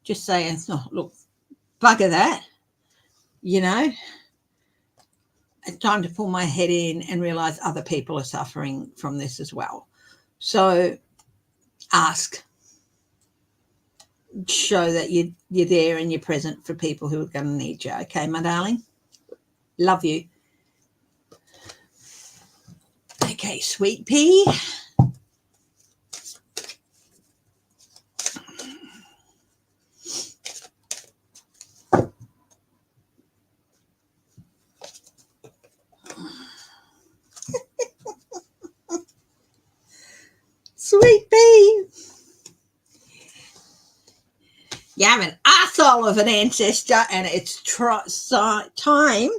just say, oh, look, bugger that, you know. It's time to pull my head in and realize other people are suffering from this as well. So ask. Show that you're there and you're present for people who are going to need you. Okay, my darling? Love you. Okay, Sweet Pea. Sweet Pea. You have an arsehole of an ancestor, and it's time.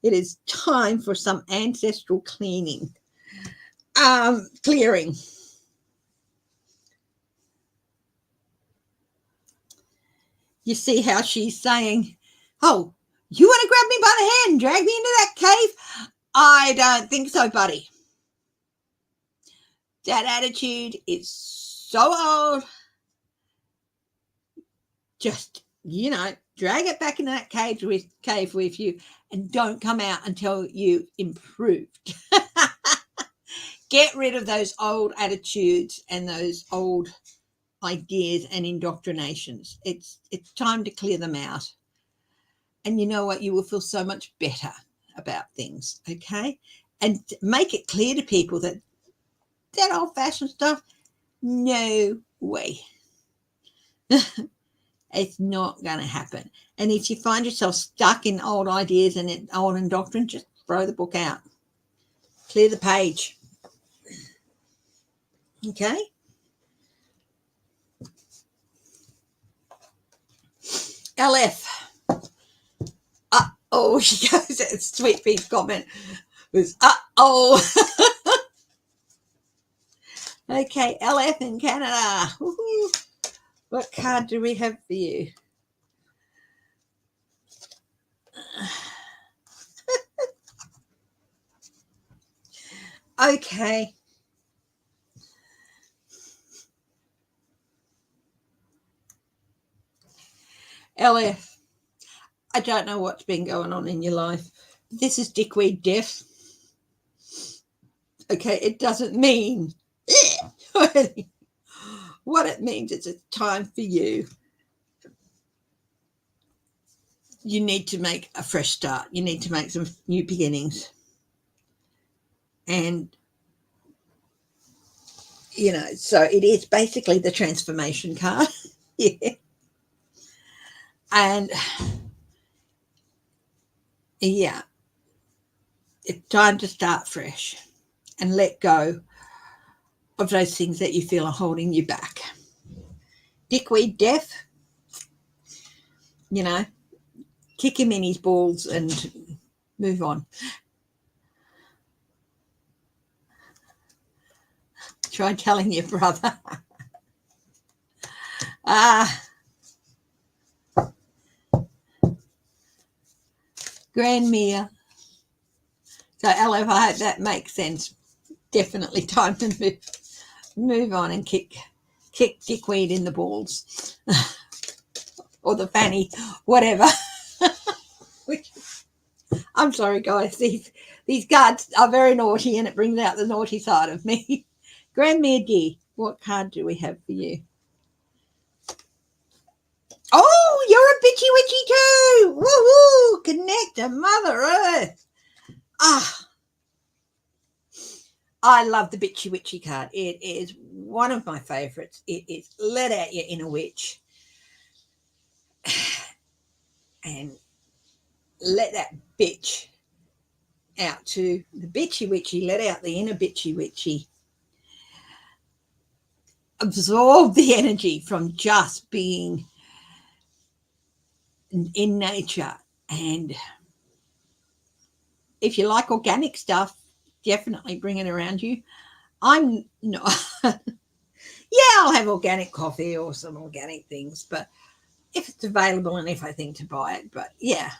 It is time for some ancestral cleaning. Clearing. You see how she's saying, oh, you want to grab me by the hand and drag me into that cave? I don't think so, buddy. That attitude is so old. Just, drag it back into that cave with you and don't come out until you improved. Get rid of those old attitudes and those old ideas and indoctrinations. It's time to clear them out. And you know what? You will feel so much better about things, okay? And make it clear to people that old-fashioned stuff, no way. It's not going to happen. And if you find yourself stuck in old ideas and old indoctrination, just throw the book out. Clear the page. Okay? LF. Uh-oh, she goes, Sweet Pea's comment was, uh-oh. Okay, LF in Canada. Woo-hoo. What card do we have for you? Okay. LF, I don't know what's been going on in your life. This is dickweed death. Okay, it doesn't mean what it means is it's time for you. You need to make a fresh start. You need to make some new beginnings. And, you know, so it is basically the transformation card. Yeah. And, yeah, it's time to start fresh and let go of those things that you feel are holding you back. Dickweed death, you know, kick him in his balls and move on. Try telling your brother. Grand Mia. So, LF, I hope that makes sense. Definitely time to move on and kick dickweed in the balls or the fanny, whatever. I'm sorry, guys. These cards are very naughty, and it brings out the naughty side of me. Grandmere D, what card do we have for you? Oh, you're a bitchy witchy too. Woohoo! Connect to Mother Earth. Ah, I love the bitchy witchy card. It is one of my favorites. It is let out your inner witch and let that bitch out to the bitchy witchy. Let out the inner bitchy witchy. Absorb the energy from just being in nature. And if you like organic stuff, definitely bring it around you. I'm not. Yeah, I'll have organic coffee or some organic things, but if it's available and if I think to buy it. But yeah.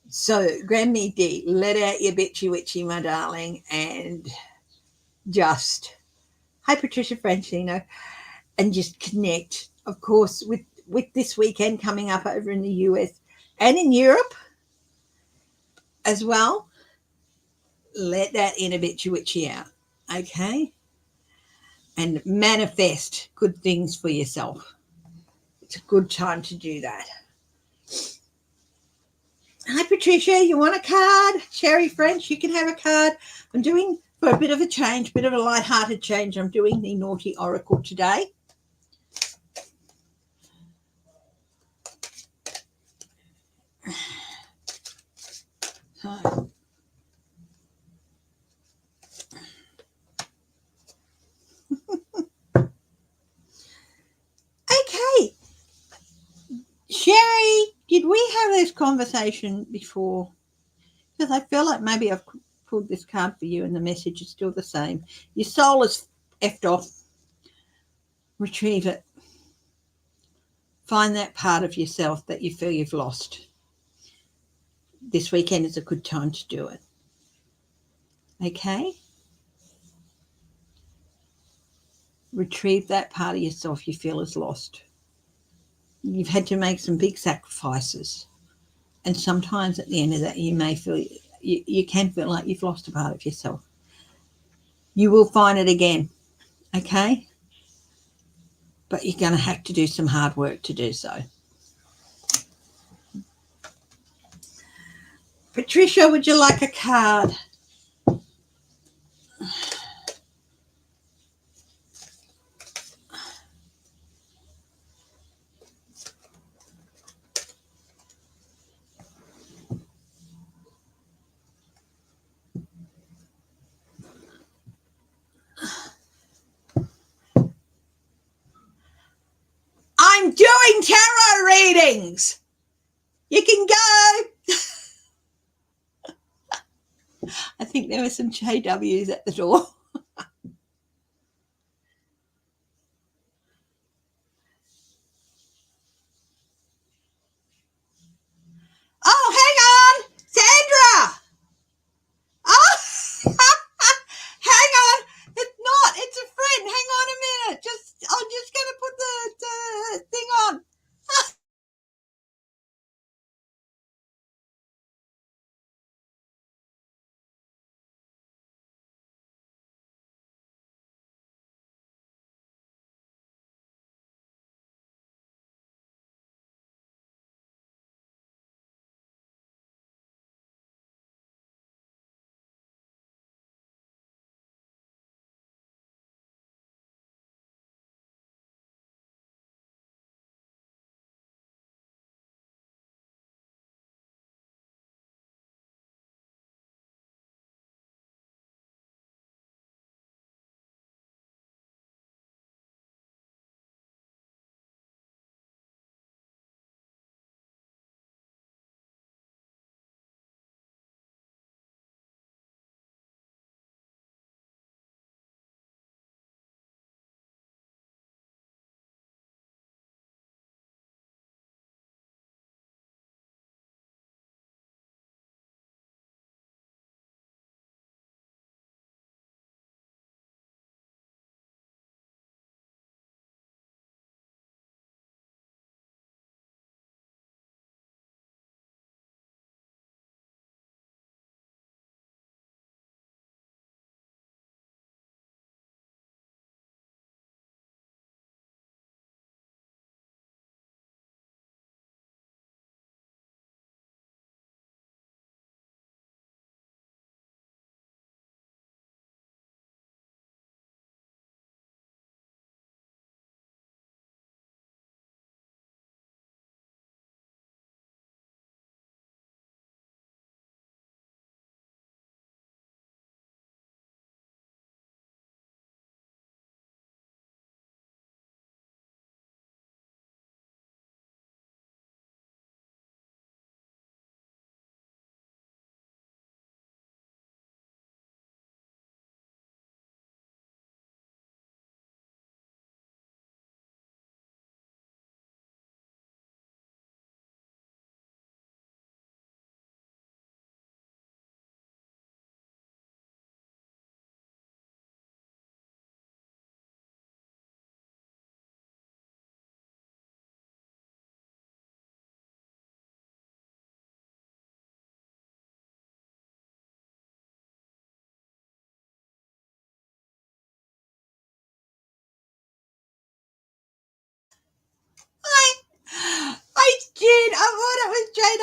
So, Grammy D, let out your bitchy witchy, my darling, and just, hi, Patricia Francino, and just connect, of course, with this weekend coming up over in the US and in Europe as well. Let that inner bitchy witchy out, okay? And manifest good things for yourself. It's a good time to do that. Hi, Patricia. You want a card? Sherry French, you can have a card. I'm doing, for a bit of a change, bit of a light-hearted change, I'm doing the Naughty Oracle today. So, okay. Sherry, did we have this conversation before? Because I feel like maybe I've pulled this card for you and the message is still the same. Your soul is effed off. Retrieve it. Find that part of yourself that you feel you've lost. This weekend is a good time to do it. Okay? Retrieve that part of yourself you feel is lost. You've had to make some big sacrifices. And sometimes at the end of that, you may feel, you can feel like you've lost a part of yourself. You will find it again. Okay? But you're going to have to do some hard work to do so. Patricia, would you like a card? I'm doing tarot readings. You can go. I think there were some JWs at the door. Oh, hang on. Sandra.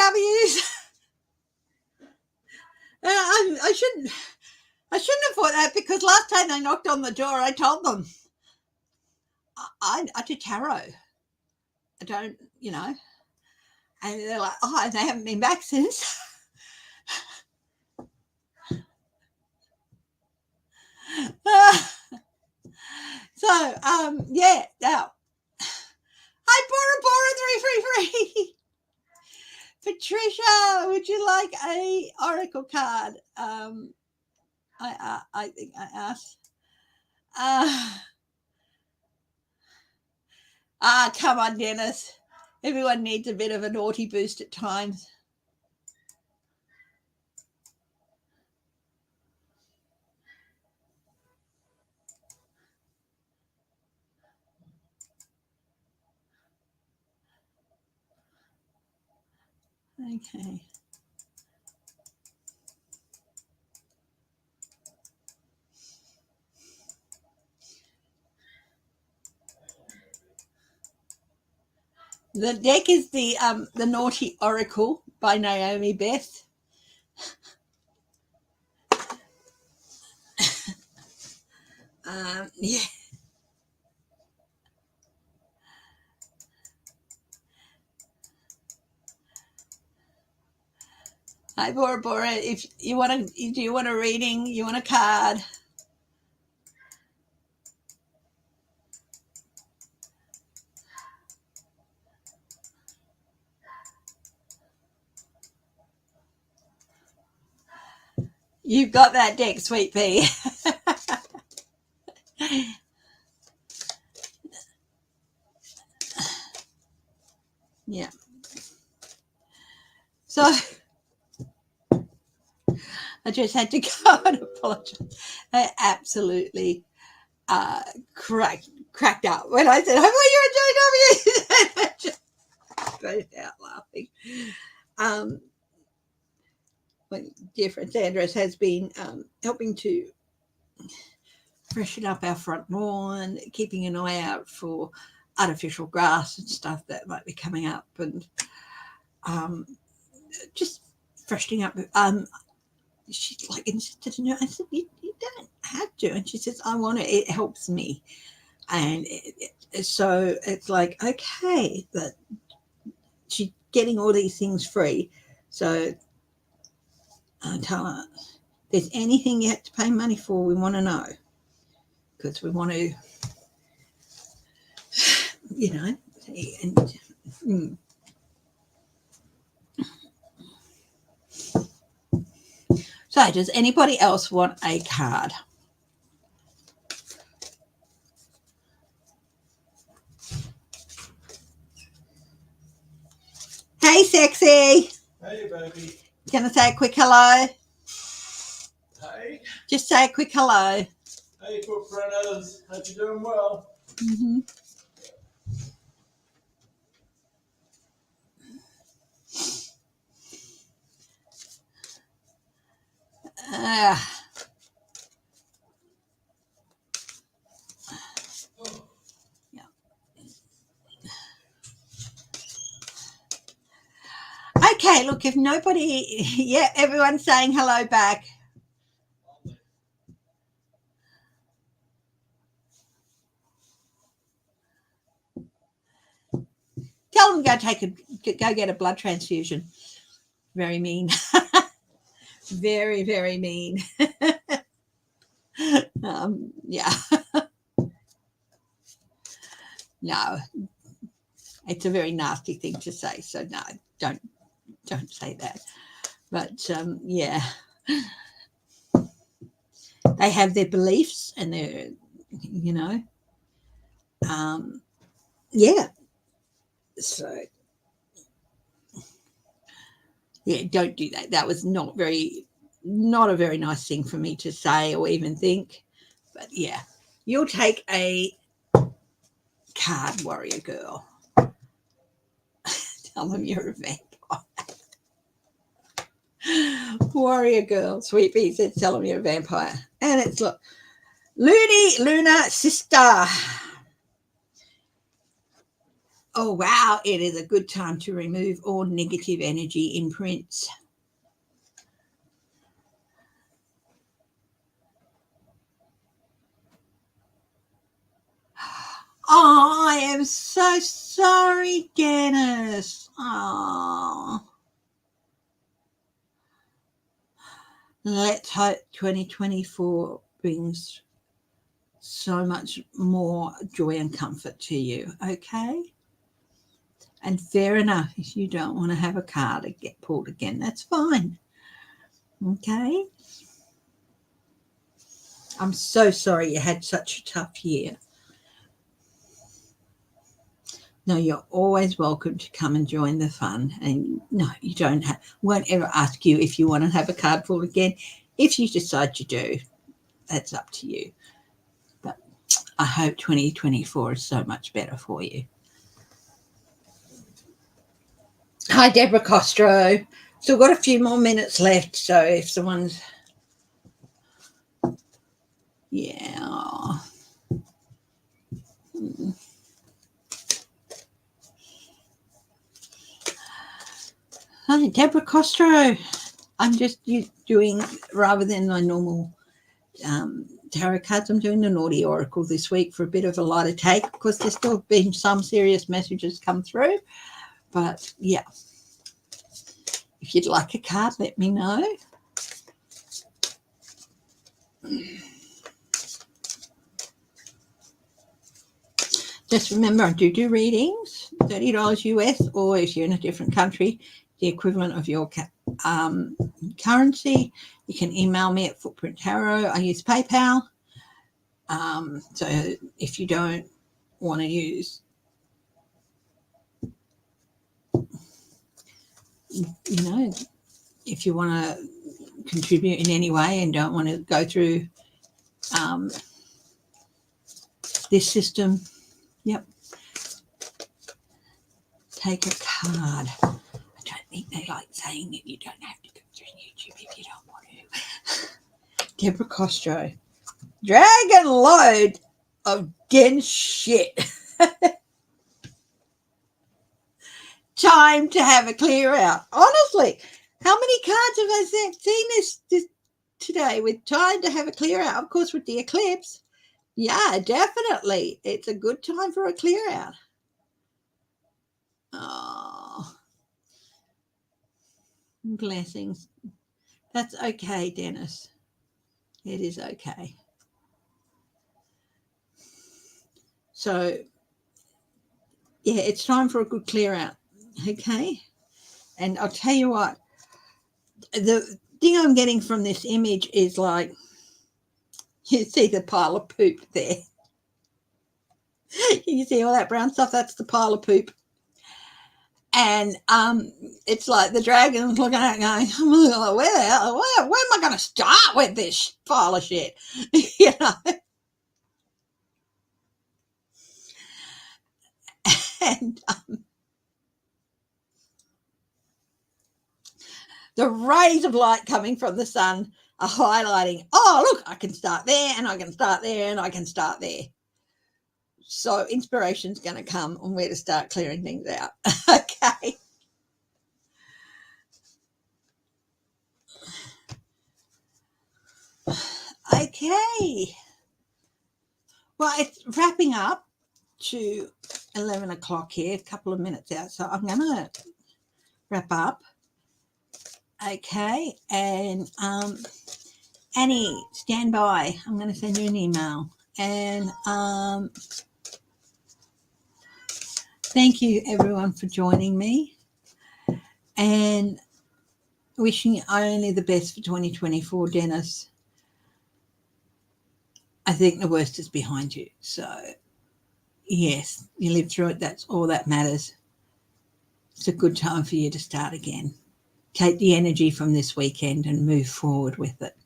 JWs. I shouldn't have thought that, because last time they knocked on the door, I told them I do tarot. I don't, and they're like, oh, and they haven't been back since. So, yeah. Now, hi, Bora 333. Patricia, would you like a oracle card? I think I asked. Come on, Dennis. Everyone needs a bit of a naughty boost at times. Okay. The deck is the Naughty Oracle by Naomi Beth. Yeah. Hi, Bora Bora. If you want to, do you want a reading? You want a card? You've got that deck, Sweet Pea. Yeah. So I just had to go and apologize. I absolutely cracked up when I said, "I thought you were JW." Just burst out laughing. When dear friend Andres has been helping to freshen up our front lawn, keeping an eye out for artificial grass and stuff that might be coming up, and just freshening up. She like insisted to know. I said, you don't have to. And she says, I want it. It helps me. And so it's like, okay, but she's getting all these things free. So I tell her, if there's anything you have to pay money for, we want to know. Because we want to, and so does anybody else want a card? Hey, sexy. Hey, baby. Can I say a quick hello? Hey. Just say a quick hello. Hey, footprinters. Hope you're doing well. Mm-hmm. Yeah. Okay, look, if nobody, yeah, everyone's saying hello back. Tell them go get a blood transfusion. Very mean. Very, very mean. Yeah. No, it's a very nasty thing to say. So no, don't say that. But yeah, they have their beliefs and their, yeah. So yeah, don't do that. That was not a very nice thing for me to say or even think. But yeah, you'll take a card, warrior girl. Tell them you're a vampire. Warrior girl. Sweet Pea said, tell them you're a vampire. And it's look, Luna sister. Oh, wow. It is a good time to remove all negative energy imprints. Oh, I am so sorry, Dennis. Oh. Let's hope 2024 brings so much more joy and comfort to you, okay? And fair enough, if you don't want to have a card and get pulled again, that's fine, okay? I'm so sorry you had such a tough year. No, you're always welcome to come and join the fun. And no, you don't have, won't ever ask you if you want to have a card pulled again. If you decide you do, that's up to you. But I hope 2024 is so much better for you. Hi, Deborah Costro. Still got a few more minutes left, so if someone's... Yeah. Hi, Deborah Costro. I'm just doing, rather than my normal tarot cards, I'm doing the Naughty Oracle this week for a bit of a lighter take because there's still been some serious messages come through. But yeah, if you'd like a card, let me know. Just remember, I do readings, $30 US, or if you're in a different country, the equivalent of your currency. You can email me at footPrint Tarot. I use PayPal. So if you don't want to use, if you want to contribute in any way and don't want to go through this system, yep, take a card. I don't think they like saying that you don't have to go through YouTube if you don't want to. Deborah Costro. Dragon load of den shit. Time to have a clear out. Honestly, how many cards have I seen this today with time to have a clear out? Of course, with the eclipse. Yeah, definitely. It's a good time for a clear out. Oh, blessings. That's okay, Dennis. It is okay. So, yeah, it's time for a good clear out. Okay. And I'll tell you what, the thing I'm getting from this image is like, you see the pile of poop there. You see all that brown stuff? That's the pile of poop. And it's like the dragon's looking at it going, where am I going to start with this pile of shit? You know? And the rays of light coming from the sun are highlighting, oh, look, I can start there and I can start there and I can start there. So inspiration's going to come on where to start clearing things out. Okay. Okay. Well, it's wrapping up to 11 o'clock here, a couple of minutes out. So I'm going to wrap up. Okay. And Annie, stand by. I'm going to send you an email. And thank you, everyone, for joining me. And wishing you only the best for 2024, Dennis. I think the worst is behind you. So, yes, you lived through it. That's all that matters. It's a good time for you to start again. Take the energy from this weekend and move forward with it.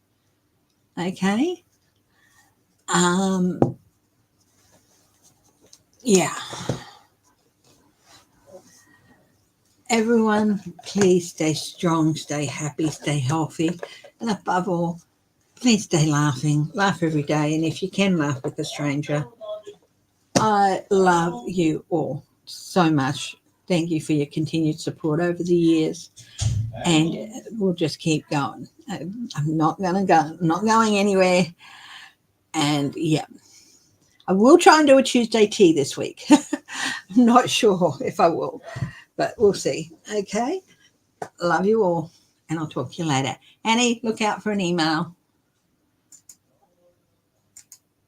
Okay? Yeah. Everyone, please stay strong, stay happy, stay healthy. And above all, please stay laughing. Laugh every day. And if you can laugh with a stranger, I love you all. so much. Thank you for your continued support over the years, and we'll just keep going. I'm not gonna go. I'm not going anywhere. And yeah, I will try and do a Tuesday tea this week. I'm not sure if I will, but we'll see. Okay. Love you all, and I'll talk to you later. Annie, look out for an email.